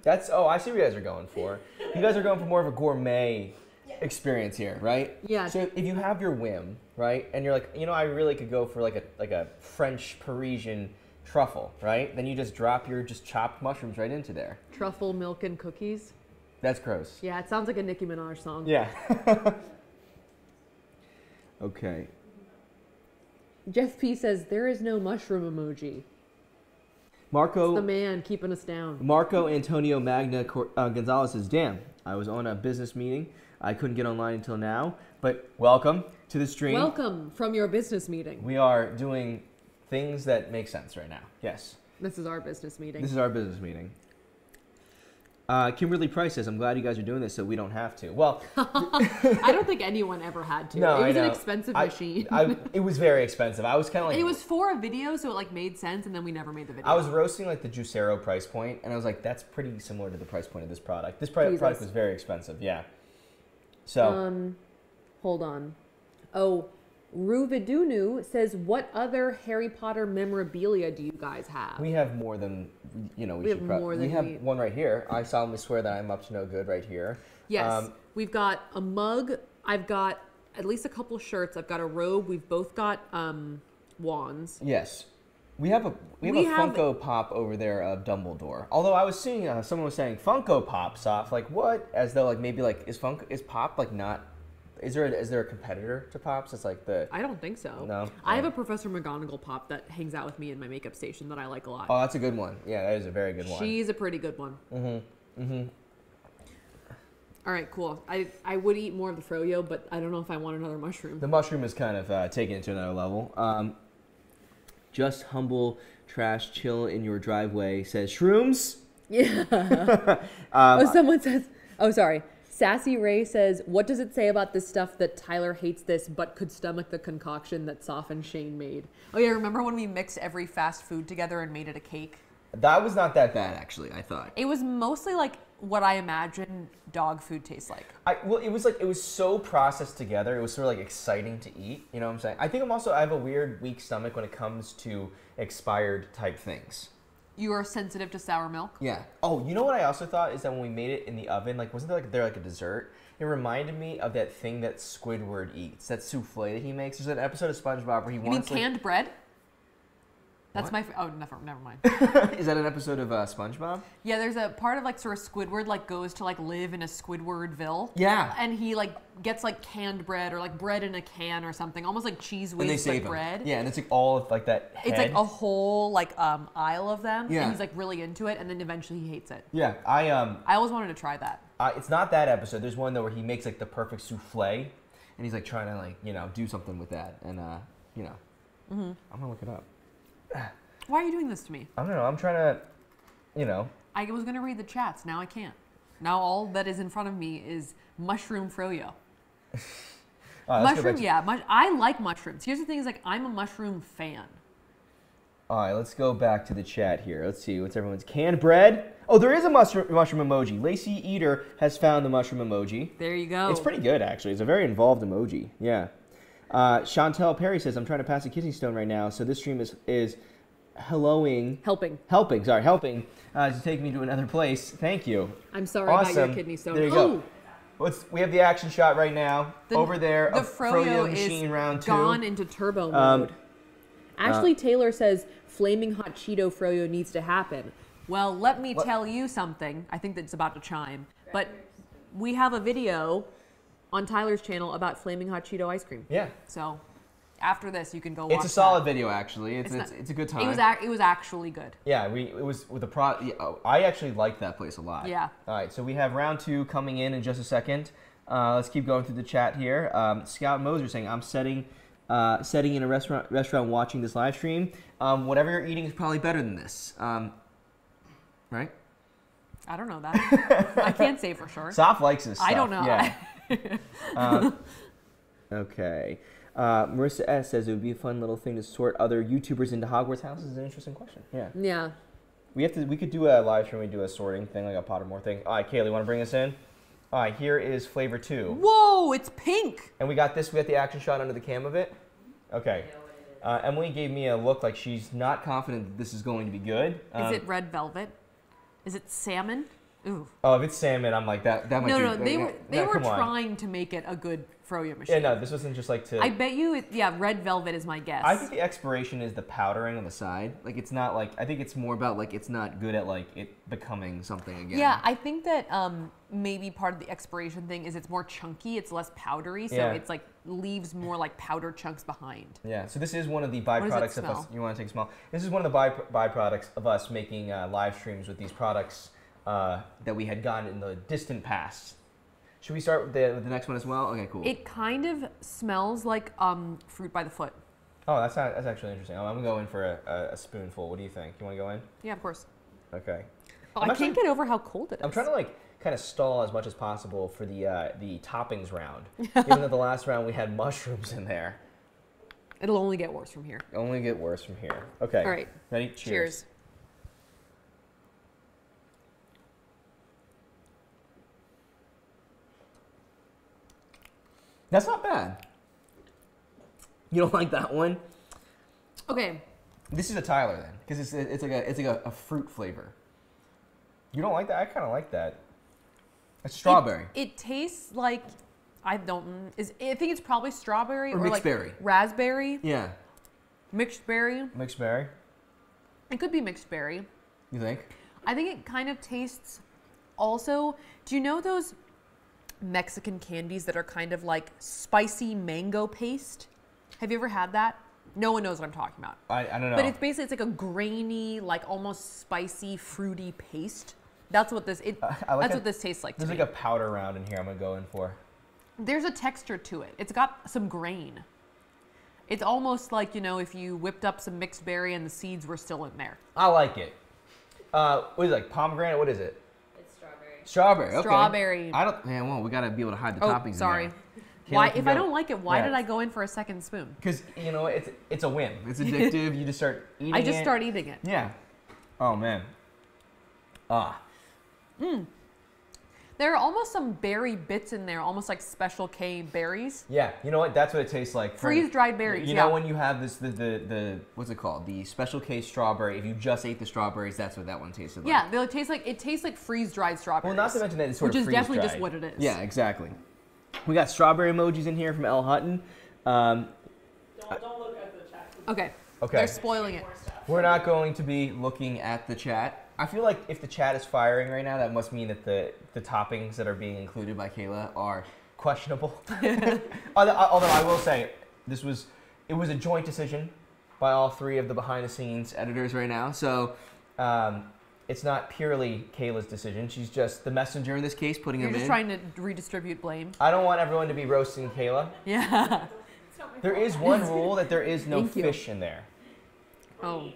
I see what you guys are going for. You guys are going for more of a gourmet experience here, right? Yeah. So if you have your whim, right, and you're like, I really could go for like a French Parisian truffle, right? Then you just drop your chopped mushrooms right into there. Truffle milk and cookies. That's gross. Yeah, it sounds like a Nicki Minaj song. Yeah. Okay. Jeff P says there is no mushroom emoji. Marco, it's the man keeping us down. Marco Antonio Magna Gonzalez says, damn, I was on a business meeting. I couldn't get online until now, but welcome to the stream. Welcome from your business meeting. We are doing things that make sense right now. Yes. This is our business meeting. This is our business meeting. Kimberly Price says, I'm glad you guys are doing this so we don't have to. Well, I don't think anyone ever had to. No, it was an expensive machine. It was very expensive. I was kind of like... It was for a video, so it like made sense, and then we never made the video. I was roasting like the Juicero price point, and I was like, that's pretty similar to the price point of this product. This product was very expensive, yeah. So... hold on. Oh, Ruvidunu says, what other Harry Potter memorabilia do you guys have? We have more than, we have one right here. I solemnly swear that I'm up to no good right here. Yes. We've got a mug. I've got at least a couple shirts. I've got a robe. We've both got wands. Yes. We have a Funko Pop over there of Dumbledore. Although I was seeing someone was saying Funko Pop's off. Like what? As though like maybe like is Pop like not... Is there a competitor to Pops? It's like the... I don't think so. No? I have a Professor McGonagall Pop that hangs out with me in my makeup station that I like a lot. Oh, that's a good one. Yeah, that is a very good one. She's a pretty good one. Mm-hmm. Mm-hmm. All right, cool. I would eat more of the Fro-Yo, but I don't know if I want another mushroom. The mushroom is kind of taken it to another level. Just humble trash chill in your driveway says shrooms. Yeah. Someone says... Oh, sorry. Sassy Ray says, what does it say about this stuff that Tyler hates this but could stomach the concoction that Soph and Shane made? Oh yeah, remember when we mixed every fast food together and made it a cake? That was not that bad, actually, I thought. It was mostly like what I imagine dog food tastes like. It was so processed together. It was sort of like exciting to eat. You know what I'm saying? I think I have a weird, weak stomach when it comes to expired type things. You are sensitive to sour milk? Yeah. Oh, you know what I also thought is that when we made it in the oven, like wasn't there like a dessert? It reminded me of that thing that Squidward eats, that souffle that he makes. There's an episode of SpongeBob where he wants... You mean canned bread? That's my... Oh, never mind. Is that an episode of SpongeBob? Yeah, there's a part of like sort of Squidward like goes to like live in a Squidwardville. Yeah. And he like gets like canned bread or like bread in a can or something, almost like cheese whiz, and they save but bread. Yeah, and it's like all of like that head. It's like a whole like aisle of them. Yeah. And he's like really into it, and then eventually he hates it. Yeah, I always wanted to try that. It's not that episode. There's one though where he makes like the perfect souffle, and he's like trying to like do something with that, and I'm gonna look it up. Why are you doing this to me? I don't know. I'm trying to, I was going to read the chats. Now I can't. Now all that is in front of me is mushroom Fro-Yo. Mushroom, yeah. I like mushrooms. Here's the thing is like I'm a mushroom fan. All right, let's go back to the chat here. Let's see. What's everyone's canned bread? Oh, there is a mushroom emoji. Lacey Eater has found the mushroom emoji. There you go. It's pretty good, actually. It's a very involved emoji. Yeah. Chantel Perry says, I'm trying to pass a kidney stone right now, so this stream is helping to take me to another place. Thank you. I'm sorry about your kidney stone. There you go. We have the action shot right now. Over there, the Fro-Yo machine round 2. Gone into turbo mode. Ashley Taylor says, flaming hot Cheeto Fro-Yo needs to happen. Well, let me tell you something. I think that's about to chime. But we have a video on Tyler's channel about flaming hot Cheeto ice cream. Yeah. So after this, you can go watch It's a solid video, actually. It's a good time. It was actually good. Yeah, it was with the I actually liked that place a lot. Yeah. All right, so we have round 2 coming in just a second. Let's keep going through the chat here. Scout Moser saying, I'm setting in a restaurant watching this live stream. Whatever you're eating is probably better than this. right? I don't know that. I can't say for sure. Soph likes this stuff. I don't know. Yeah. Okay. Marissa S. says it would be a fun little thing to sort other YouTubers into Hogwarts houses. Is an interesting question. Yeah. Yeah. We could do a live stream. We do a sorting thing, like a Pottermore thing. All right, Kaylee, you want to bring us in? All right, here is flavor 2. Whoa, it's pink. And we got this. We got the action shot under the cam of it. Okay. Emily gave me a look like she's not confident that this is going to be good. Is it red velvet? Is it salmon? Ooh. Oh, if it's salmon, I'm like that. That might be. No, they were trying to make it a good Fro-Yo machine. Yeah, no, this wasn't just like to. I bet you, red velvet is my guess. I think the expiration is the powdering on the side. Like it's not like I think it's more about like it's not good at like it becoming something again. Yeah, I think that maybe part of the expiration thing is it's more chunky, it's less powdery, so it's like leaves more like powder chunks behind. Yeah, so this is one of the byproducts of us. You want to take a smell? This is one of the byproducts of us making live streams with these products that we had gotten in the distant past. Should we start with the next one as well? Okay, cool. It kind of smells like fruit by the foot. Oh, that's actually interesting. I'm gonna go in for a spoonful. What do you think? You want to go in? Yeah, of course. Okay. Oh, I can't get over how cold it is. I'm trying to like kind of stall as much as possible for the toppings round. Given that the last round we had mushrooms in there. It'll only get worse from here. Only get worse from here. Okay. All right. Ready? Cheers. That's not bad. You don't like that one? Okay. This is a Tyler then, because it's like a fruit flavor. You don't like that? I kind of like that. It's strawberry. It tastes like I think it's probably strawberry or mixed like berry. Raspberry. Yeah. Mixed berry. Mixed berry. It could be mixed berry. You think? I think it kind of tastes. Also, do you know those Mexican candies that are kind of like spicy mango paste? Have you ever had that? No one knows what I'm talking about. I don't know. But it's basically, it's like a grainy, like almost spicy, fruity paste. That's what this, what this tastes like to me. There's like a powder round in here I'm going to go in for. There's a texture to it. It's got some grain. It's almost like, if you whipped up some mixed berry and the seeds were still in there. I like it. What is it, like pomegranate? What is it? It's strawberry. Strawberry, okay. Strawberry. Well, we got to be able to hide the toppings sorry. in there. Why, if I don't like it, why did I go in for a second spoon? Because, it's a whim. It's addictive. You just start eating it. I just start eating it. Yeah. Oh, man. There are almost some berry bits in there, almost like Special K berries. Yeah, you know what? That's what it tastes like. Freeze-dried berries, You know when you have this, the what's it called? The Special K strawberry. If you just ate the strawberries, that's what that one tasted like. Yeah, it tastes like freeze-dried strawberries. Well, not to mention that it's sort of freeze-dried. Which is definitely just what it is. Yeah, exactly. We got strawberry emojis in here from L. Hutton. Don't look at the chat. Okay. Okay. They're spoiling it. We're not going to be looking at the chat. I feel like if the chat is firing right now, that must mean that the toppings that are being included by Kayla are questionable. Although I will say, it was a joint decision by all three of the behind-the-scenes editors right now. So it's not purely Kayla's decision. She's just the messenger in this case, putting them in. You're just trying to redistribute blame. I don't want everyone to be roasting Kayla. Yeah. There is one rule that there is no fish in there. Oh.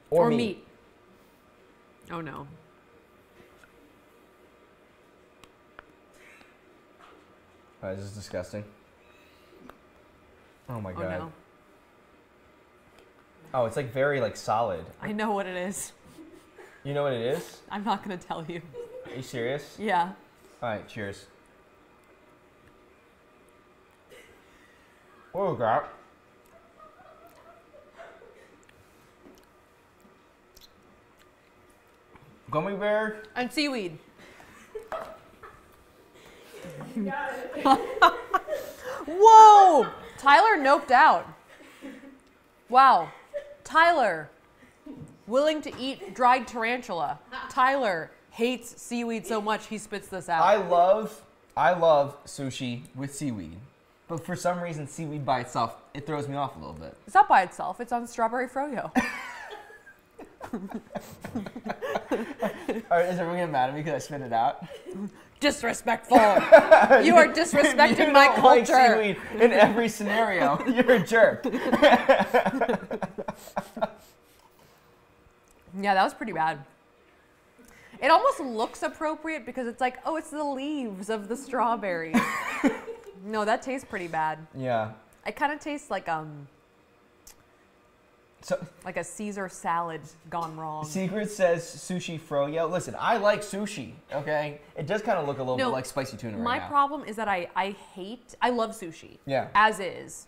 Or meat. Oh no. Oh, this is disgusting. Oh my god. Oh no. Oh, it's like very like solid. I know what it is. You know what it is? I'm not gonna tell you. Are you serious? Yeah. All right, cheers. What do we got? Gummy bears and seaweed. Whoa! Tyler noped out. Wow. Tyler, willing to eat dried tarantula. Tyler hates seaweed so much he spits this out. I love sushi with seaweed. But for some reason, seaweed by itself, it throws me off a little bit. It's not by itself. It's on strawberry Fro-Yo. All right, is everyone getting mad at me because I spit it out? Disrespectful. You are disrespecting my culture. Like seaweed in every scenario. You're a jerk. Yeah, that was pretty bad. It almost looks appropriate because it's like, oh, it's the leaves of the strawberry. No, that tastes pretty bad. Yeah. It kind of tastes like like a Caesar salad gone wrong. Secret says sushi Fro-Yo. Listen, I like sushi, okay? It does kind of look a little bit like spicy tuna right now. My problem is that I love sushi. Yeah. As is.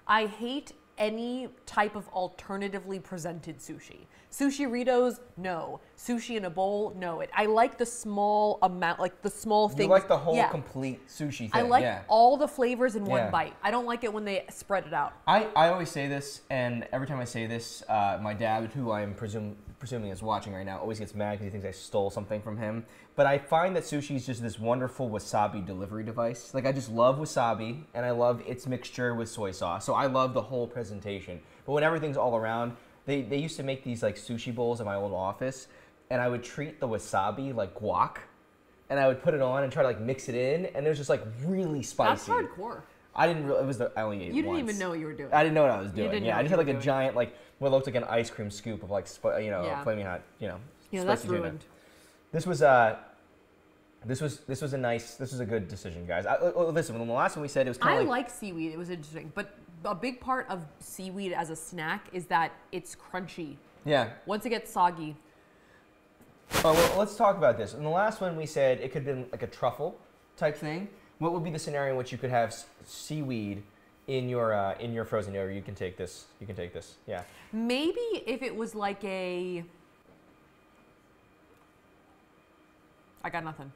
I hate any type of alternatively presented sushi. Sushi-ritos, no. Sushi in a bowl, no. I like the small amount, like the small things. You like the whole complete sushi thing. I like all the flavors in one bite. I don't like it when they spread it out. I always say this, and every time I say this, my dad, who I am presuming is watching right now, always gets mad because he thinks I stole something from him. But I find that sushi is just this wonderful wasabi delivery device. Like, I just love wasabi, and I love its mixture with soy sauce. So I love the whole presentation. But when everything's all around, they used to make these like sushi bowls in my old office, and I would treat the wasabi like guac, and I would put it on and try to like mix it in, and it was just like really spicy. That's hardcore. I didn't really, I only ate it once. You didn't even know what you were doing. I didn't know what I was doing. Yeah, I just had like a giant, like what looked like an ice cream scoop of like, flaming hot, Yeah, spicy that's tuna. ruined. This was a good decision, guys. Listen, when the last one we said it was kind of like seaweed. It was interesting, but a big part of seaweed as a snack is that it's crunchy. Yeah. Once it gets soggy. Oh, well, let's talk about this. In the last one we said it could have been like a truffle type thing. What would be the scenario in which you could have seaweed in your frozen yogurt? You can take this. Yeah. Maybe if it was like a. I got nothing.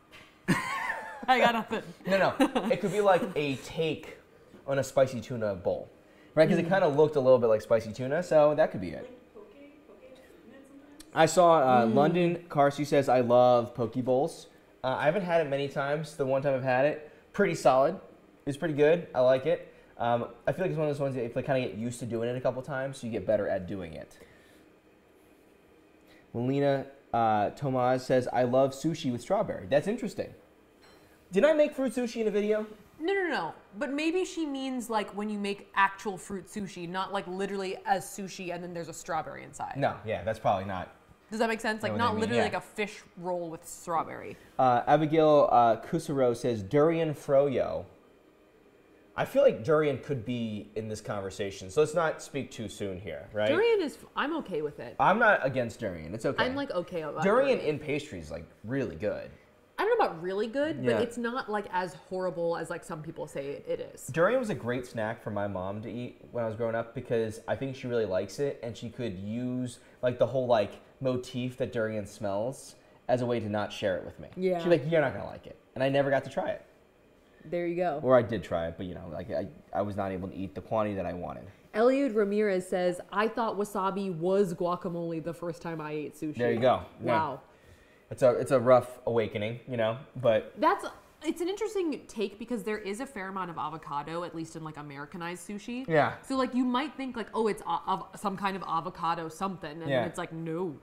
I got nothing. No. It could be like a take on a spicy tuna bowl, right? Because it kind of looked a little bit like spicy tuna, so that could be it. I saw London Carsey says, I love poke bowls. I haven't had it many times. The one time I've had it, pretty solid. It's pretty good. I like it. I feel like it's one of those ones that if you kind of get used to doing it a couple times, so you get better at doing it. Melina Tomaz says, I love sushi with strawberry. That's interesting. Did I make fruit sushi in a video? No. But maybe she means like when you make actual fruit sushi, not like literally as sushi and then there's a strawberry inside. No, yeah, that's probably not. Does that make sense? Like not literally like a fish roll with strawberry. Abigail Kusaro says, durian Fro-Yo. I feel like durian could be in this conversation, so let's not speak too soon here, right? Durian I'm okay with it. I'm not against durian. It's okay. I'm like okay about durian in pastry is like really good. I don't know about really good, but it's not like as horrible as like some people say it is. Durian was a great snack for my mom to eat when I was growing up because I think she really likes it and she could use like the whole like motif that durian smells as a way to not share it with me. Yeah. She's like, you're not gonna like it. And I never got to try it. There you go. Or I did try it, but like I was not able to eat the quantity that I wanted. Eliud Ramirez says, I thought wasabi was guacamole the first time I ate sushi. There you go. Wow. Yeah. It's a rough awakening, but it's an interesting take because there is a fair amount of avocado, at least in like Americanized sushi. Yeah. So like you might think like, oh, it's some kind of avocado something, and then it's like no.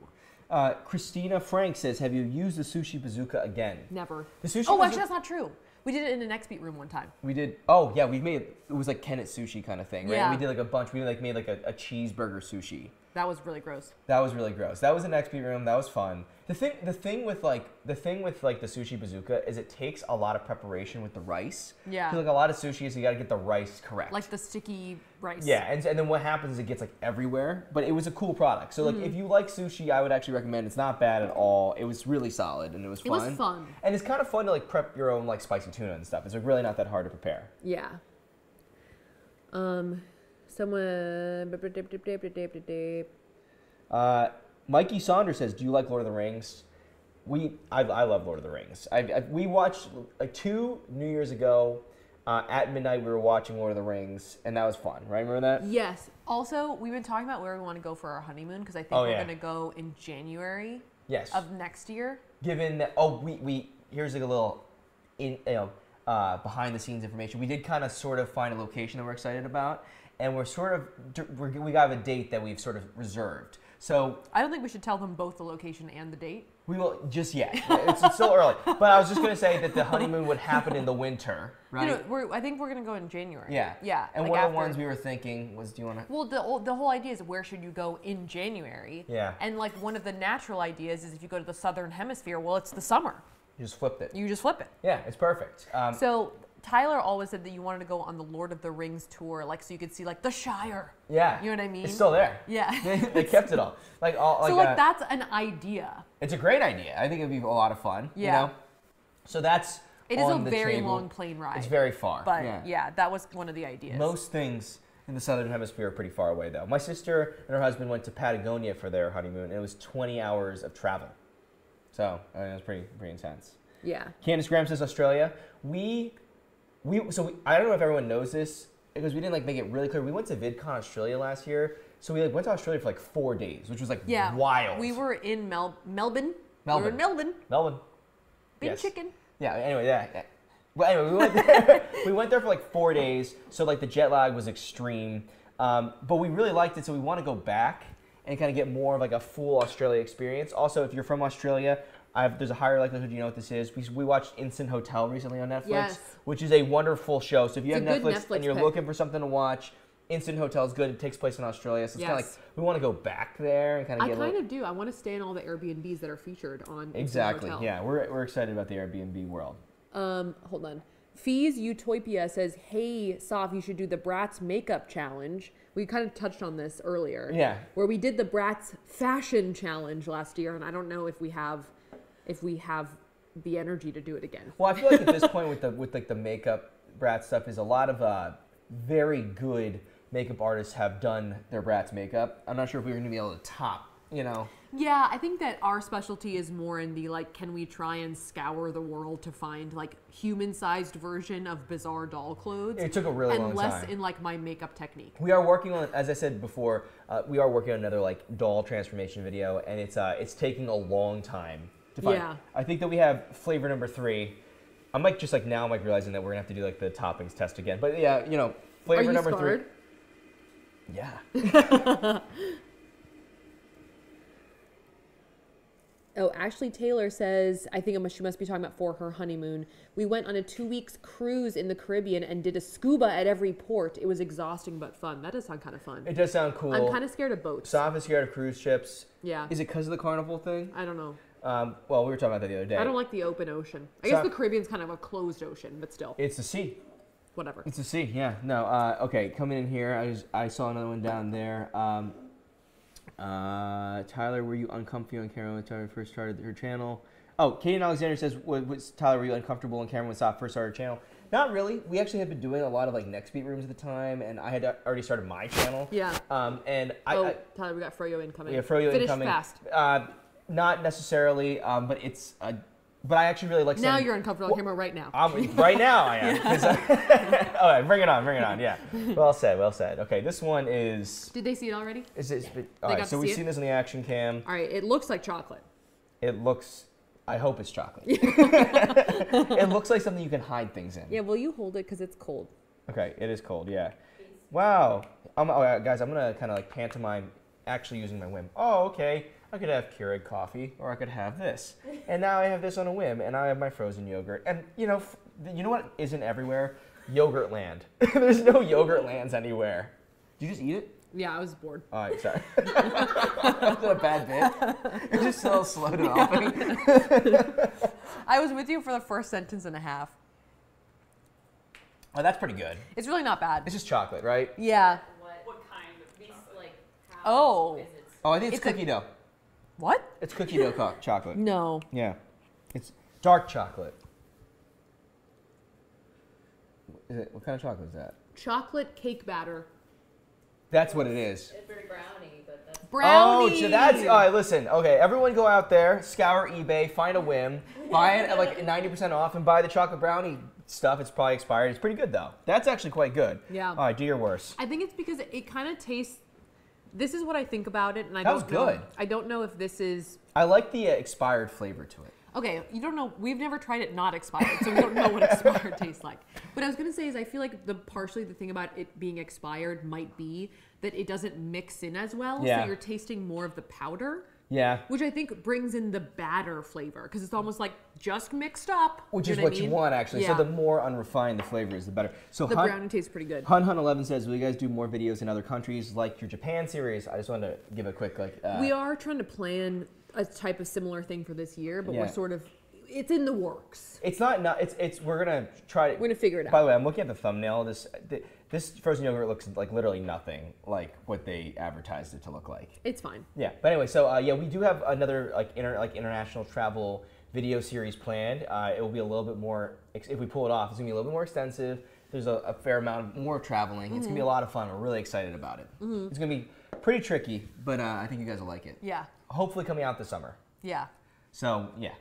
Christina Frank says, have you used the sushi bazooka again? Never. The sushi actually that's not true. We did it in an X-Beat room one time. We did. Oh yeah, it was like Kennet sushi kind of thing, right? Yeah. We did like a bunch. We made like a cheeseburger sushi. That was really gross. That was really gross. That was an XP room. That was fun. The thing with the sushi bazooka is it takes a lot of preparation with the rice. Yeah. Like a lot of sushi is you got to get the rice correct. Like the sticky rice. Yeah, and then what happens is it gets like everywhere. But it was a cool product. So like if you like sushi, I would actually recommend. It's not bad at all. It was really solid and it was fun. It was fun. And it's kind of fun to like prep your own like spicy tuna and stuff. It's like really not that hard to prepare. Yeah. Mikey Saunders says, do you like Lord of the Rings? I love Lord of the Rings. We watched like 2 New Years ago at midnight. We were watching Lord of the Rings, and that was fun, right? Remember that? Yes. Also, we've been talking about where we want to go for our honeymoon because I think we're going to go in January. Yes. Of next year. Given that, here's like a little, behind the scenes information. We did kind of sort of find a location that we're excited about, and we have a date that we've sort of reserved. So I don't think we should tell them both the location and the date. We will just yet. It's still early. But I was just going to say that the honeymoon would happen in the winter, right? I think we're going to go in January. Yeah. Yeah. And one of the ones we were thinking was, do you want to? Well, the whole idea is where should you go in January? Yeah. And like one of the natural ideas is if you go to the southern hemisphere, well, it's the summer. You just flipped it. You just flip it. Yeah, it's perfect. So Tyler always said that you wanted to go on the Lord of the Rings tour, like so you could see like the Shire. Yeah. You know what I mean? It's still there. Yeah. They kept it all. That's an idea. It's a great idea. I think it'd be a lot of fun. Yeah. You know? So that's It is a very long plane ride. It's very far. But yeah, that was one of the ideas. Most things in the southern hemisphere are pretty far away, though. My sister and her husband went to Patagonia for their honeymoon, and it was 20 hours of travel. So I mean, it was pretty intense. Yeah. Candace Graham says Australia. I don't know if everyone knows this because we didn't make it really clear. We went to VidCon Australia last year, so we went to Australia for 4 days, which was wild. We were in Melbourne. We were in Melbourne. Big chicken. Yeah. Anyway, yeah. Well, anyway, we went there. We went there for 4 days, so the jet lag was extreme. But we really liked it, so we want to go back and kind of get more of a full Australia experience. Also, if you're from Australia, there's a higher likelihood you know what this is. We watched Instant Hotel recently on Netflix, which is a wonderful show. So if you have Netflix and you're looking for something to watch, Instant Hotel is good. It takes place in Australia, so it's kind of we want to go back there and kind of get. I kind of do. I want to stay in all the Airbnbs that are featured on Exactly. Instant Hotel. Yeah, we're excited about the Airbnb world. Hold on. Fees Utopia says, "Hey, Soph, you should do the Bratz makeup challenge." We kind of touched on this earlier. Yeah. Where we did the Bratz fashion challenge last year, and I don't know if we have the energy to do it again. Well, I feel like at this point with the makeup Bratz stuff is a lot of very good makeup artists have done their Bratz makeup. I'm not sure if we're going to be able to top, Yeah, I think that our specialty is more in the can we try and scour the world to find human-sized version of bizarre doll clothes? It took a really long time. And less in my makeup technique. We are working on, as I said before, we are working on another doll transformation video, and it's taking a long time to find. Yeah. I think that we have flavor number 3. I'm now realizing that we're gonna have to do the toppings test again. But yeah, flavor number scarred? 3. Yeah. Oh, Ashley Taylor says, I think she must be talking about for her honeymoon. We went on a 2-week cruise in the Caribbean and did a scuba at every port. It was exhausting but fun. That does sound kind of fun. It does sound cool. I'm kind of scared of boats. Soph is scared of cruise ships. Yeah. Is it because of the carnival thing? I don't know. Well, we were talking about that the other day. I don't like the open ocean. I guess the Caribbean's kind of a closed ocean, but still. It's the sea. Whatever. It's the sea, yeah. No, okay, coming in here, I saw another one down there. Tyler, were you uncomfy on camera when Tyler first started her channel? Oh, Kaden Alexander says, Tyler, were you uncomfortable on camera when Soph first started her channel? Not really. We actually had been doing a lot of next beat rooms at the time, and I had already started my channel. Yeah. Tyler, we got Fro-Yo incoming. Yeah, Fro-Yo incoming. Finish fast. Not necessarily, but it's. But I actually really like. Now you're uncomfortable on camera right now. Right now I am. All right, bring it on. Yeah. Well said. Okay, this one is. Did they see it already? All right, so we've seen this in the action cam. All right, it looks like chocolate. It looks. I hope it's chocolate. It looks like something you can hide things in. Yeah, will you hold it because it's cold? Okay, it is cold. Yeah. Wow. Guys, I'm gonna kind of pantomime actually using my whim. Oh, okay. I could have Keurig coffee, or I could have this. And now I have this on a whim, and I have my frozen yogurt. And you know what isn't everywhere? Yogurt land. There's no yogurt lands anywhere. Did you just eat it? Yeah, I was bored. All right, sorry. That's a bad bit. It's just so slow developing. I was with you for the first sentence and a half. Oh, that's pretty good. It's really not bad. It's just chocolate, right? Yeah. What kind of chocolate? Oh. Is it? Oh, I think it's cookie dough. What? It's cookie dough chocolate. No. Yeah. It's dark chocolate. What kind of chocolate is that? Chocolate cake batter. That's what it is. It's very brownie, but that's Brownie. Oh, so that's, all right, listen. Okay, everyone go out there, scour eBay, find a whim, buy it at 90% off, and buy the chocolate brownie stuff. It's probably expired. It's pretty good, though. That's actually quite good. Yeah. All right, do your worst. I think it's because it kind of tastes. This is what I think about it, and I That don't was know. good. I don't know if this is. I like the expired flavor to it. Okay, you don't know. We've never tried it not expired, so we don't know what expired tastes like. What I was gonna say is, I feel like partially the thing about it being expired might be that it doesn't mix in as well, so you're tasting more of the powder. Yeah. Which I think brings in the batter flavor, because it's almost like just mixed up. Which is what you want, actually. Yeah. So the more unrefined the flavor is, the better. So the brownie tastes pretty good. Hun11 says, will you guys do more videos in other countries like your Japan series? I just wanted to give a quick, like... we are trying to plan a type of similar thing for this year, but we're sort of... It's in the works. It's not, we're going to try... We're going to figure it out. By the way, I'm looking at the thumbnail. This frozen yogurt looks like literally nothing like what they advertised it to look like. It's fine. Yeah, but anyway, so yeah, we do have another international travel video series planned. It will be a little bit more, if we pull it off, it's gonna be a little bit more extensive. There's a fair amount of more traveling. It's gonna be a lot of fun. We're really excited about it. It's gonna be pretty tricky, but I think you guys will like it. Yeah. Hopefully coming out this summer. Yeah. So yeah.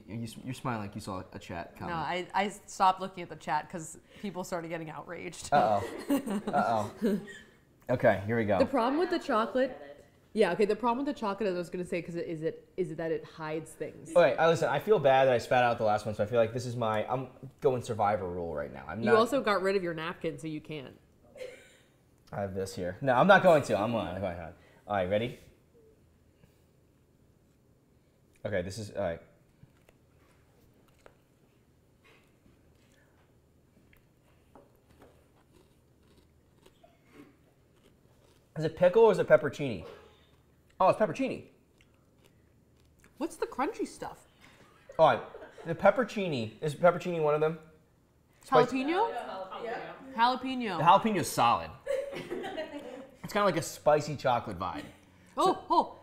You're smiling like you saw a chat comment. No, I stopped looking at the chat because people started getting outraged. Uh-oh. Okay, here we go. The problem with the chocolate... Yeah, okay, the problem with the chocolate, as I was going to say, because is it that it hides things. Okay, listen, I feel bad that I spat out the last one, so I feel like this is I'm going survivor rule right now. You also got rid of your napkin, so you can't. I have this here. No, I'm not going to. I'm going on. All right, ready? Okay, this is... All right. Is it pickle or is it peppercini? Oh, it's peppercini. What's the crunchy stuff? All right, the peppercini. Is peppercini one of them? Jalapeno? Yeah. Jalapeno. The jalapeno is solid. It's kind of like a spicy chocolate vibe. Oh,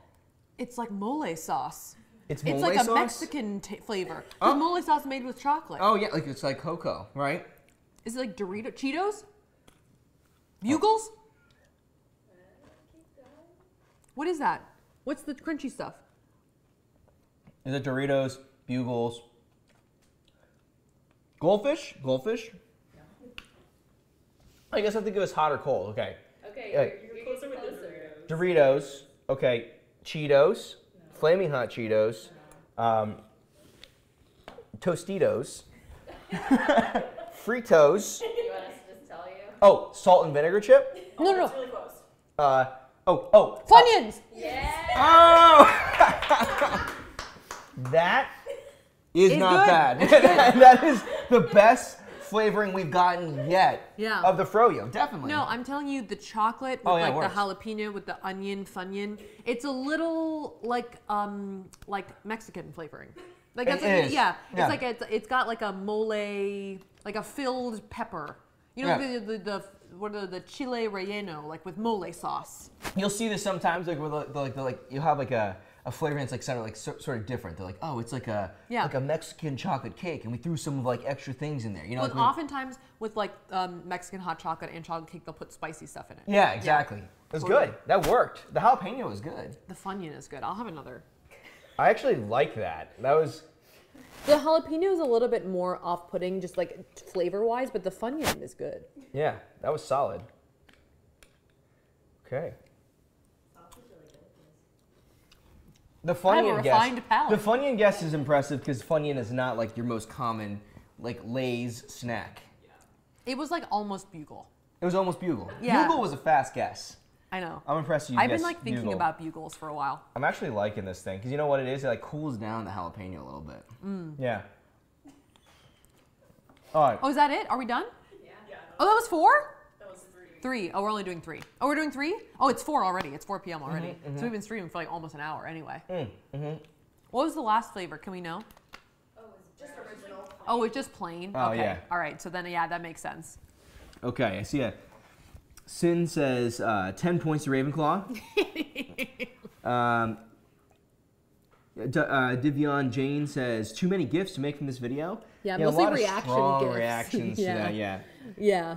it's like mole sauce. It's like sauce? a Mexican flavor. The mole sauce made with chocolate. Oh yeah, it's like cocoa, right? Is it like Dorito, Cheetos? Bugles? What is that? What's the crunchy stuff? Is it Doritos, Bugles, Goldfish? Goldfish? I guess I think it was hot or cold. Okay. Okay, you're closer with the Doritos. Okay. Cheetos. No. Flaming Hot Cheetos. Tostitos. Fritos. You want us to just tell you? Oh, salt and vinegar chip? No. It's really close. Funyuns! Yeah! Oh! That is not good. bad. That is the best flavoring we've gotten yet of the Fro-Yo, definitely. No, I'm telling you, the chocolate with the jalapeno with the onion funyun, it's a little like Mexican flavoring. Like that's it's got like a mole, like a filled pepper. You know, the chile relleno, like with mole sauce. You'll see this sometimes, like with you have like a flavor that's like sort of different. They're like, oh, it's like a Mexican chocolate cake, and we threw some like extra things in there. You know, like oftentimes with like Mexican hot chocolate and chocolate cake, they'll put spicy stuff in it. Yeah, exactly. Yeah. It was good. That worked. The jalapeno was good. The funyun is good. I'll have another. I actually like that. That was. The jalapeno is a little bit more off-putting, just like flavor-wise, but the funyun is good. Yeah, that was solid. Okay. The Funyun guess. The Funyun guess is impressive because Funyun is not like your most common like Lay's snack. It was like almost Bugle. It was almost Bugle. Yeah. Bugle was a fast guess. I know. I'm impressed you I've guessed been like thinking Bugle. about Bugles for a while. I'm actually liking this thing because you know what it is? It like cools down the jalapeno a little bit. Mm. Yeah. All right. Oh, is that it? Are we done? Yeah. Oh, that was 4? That was 3. 3. Oh, we're only doing 3. Oh, we're doing 3? Oh, it's 4 already. It's 4 p.m. already. So we've been streaming for like almost an hour anyway. What was the last flavor? Can we know? Oh, it's just original. Oh, it's just plain? Oh, okay. yeah. All right. So then, yeah, that makes sense. Okay, I see it. Sin says 10 points to Ravenclaw. Divion Jane says too many gifts to make from this video. Yeah, mostly a lot reaction of strong gifts. reactions to that. Yeah. Yeah.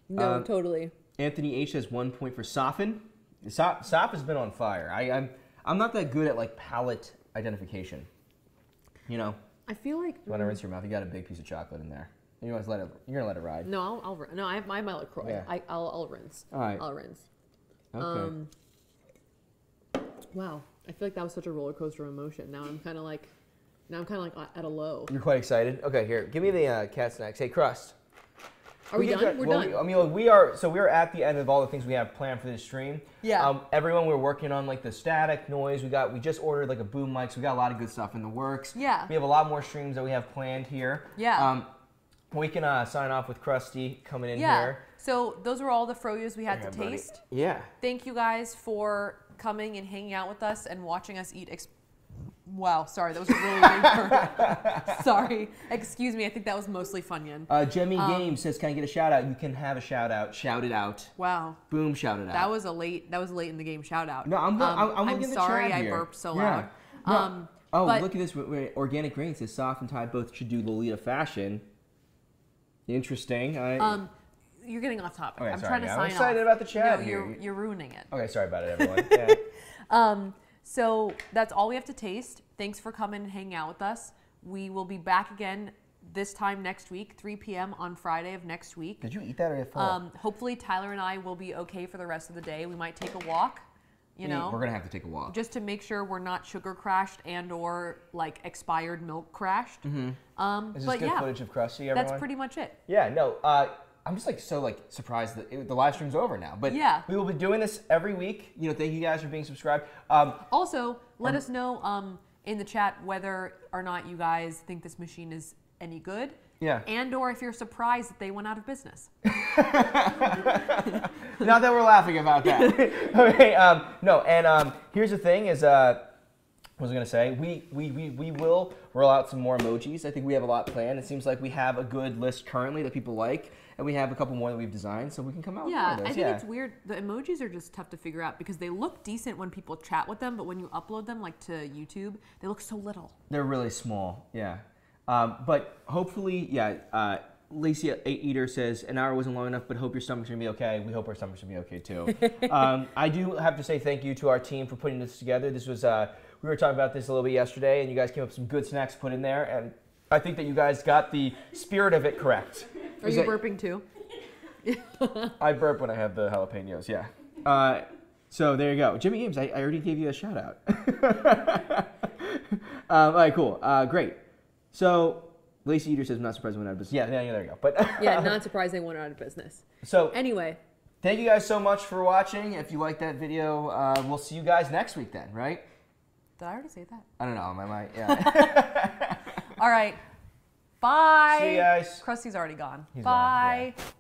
No, totally. Anthony H says 1 point for Sofin. Sop has been on fire. I'm not that good at like palate identification. You know. I feel like. You want to rinse your mouth? You got a big piece of chocolate in there. You're gonna let it ride. No, I have my LaCroix. Yeah. I'll rinse. All right. I'll rinse. Okay. Wow, I feel like that was such a roller coaster of emotion. Now I'm kind of like, Now I'm kind of like at a low. You're quite excited? Okay, here. Give me the cat snacks. Hey, Crust. Are we done? We're done. I mean, we are at the end of all the things we have planned for this stream. Yeah. Everyone, we're working on like the static noise. We just ordered like a boom mic, so we got a lot of good stuff in the works. Yeah. We have a lot more streams that we have planned here. Yeah. We can sign off with Krusty coming in yeah. here. So those were all the Fro-Yos we had to taste. Yeah. Thank you guys for coming and hanging out with us and watching us eat. Wow, sorry, that was a really big word. Sorry, excuse me. I think that was mostly Funyun. Jemmy Games says, "Can I get a shout out?" You can have a shout out. Shout it out. Wow. Boom, shout it out. That was late in the game shout out. No, I'm sorry I burped so loud. But look at this. Organic Grain says, "Soft and Tide both should do Lolita fashion." Interesting. You're getting off topic. Okay, I'm sorry, trying to sign off. I'm excited about the chat no, here. You're ruining it. Okay, sorry about it, everyone. Yeah. So that's all we have to taste. Thanks for coming and hanging out with us. We will be back again this time next week, 3 p.m. on Friday of next week. Did you eat that or you fall? Hopefully Tyler and I will be okay for the rest of the day. We might take a walk. You know, we're gonna have to take a walk just to make sure we're not sugar crashed and or like expired milk crashed. Mm-hmm. Is this good footage of Krusty, everyone? That's pretty much it. Yeah, no, I'm just like so surprised that the live stream's over now. But yeah, we will be doing this every week. You know, thank you guys for being subscribed. Also, let us know in the chat whether or not you guys think this machine is any good. Yeah. And or if you're surprised that they went out of business. Not that we're laughing about that. Okay. No. And here's the thing: is what was I gonna say? We will roll out some more emojis. I think we have a lot planned. It seems like we have a good list currently that people like, and we have a couple more that we've designed, so we can come out with more of those. I think it's weird. The emojis are just tough to figure out because they look decent when people chat with them, but when you upload them like to YouTube, they look so little. They're really small. Yeah. But hopefully, yeah. Lacey 8 Eater says, "An hour wasn't long enough, but hope your stomach's gonna be okay." We hope our stomach's gonna be okay too. I do have to say thank you to our team for putting this together. This was we were talking about this a little bit yesterday, and you guys came up with some good snacks to put in there, and I think that you guys got the spirit of it correct. Are you burping too? I burp when I have the jalapenos. Yeah. So there you go, Jimmy Games. I already gave you a shout out. All right, cool, great. So. Lacey Eater says, "I'm not surprised they went out of business." Yeah, there you go. But yeah, not surprised they went out of business. So anyway, thank you guys so much for watching. If you liked that video, we'll see you guys next week then, right? Did I already say that? I don't know. I might. Yeah. All right. Bye. See you guys. Krusty's already gone. He's Bye. gone, yeah.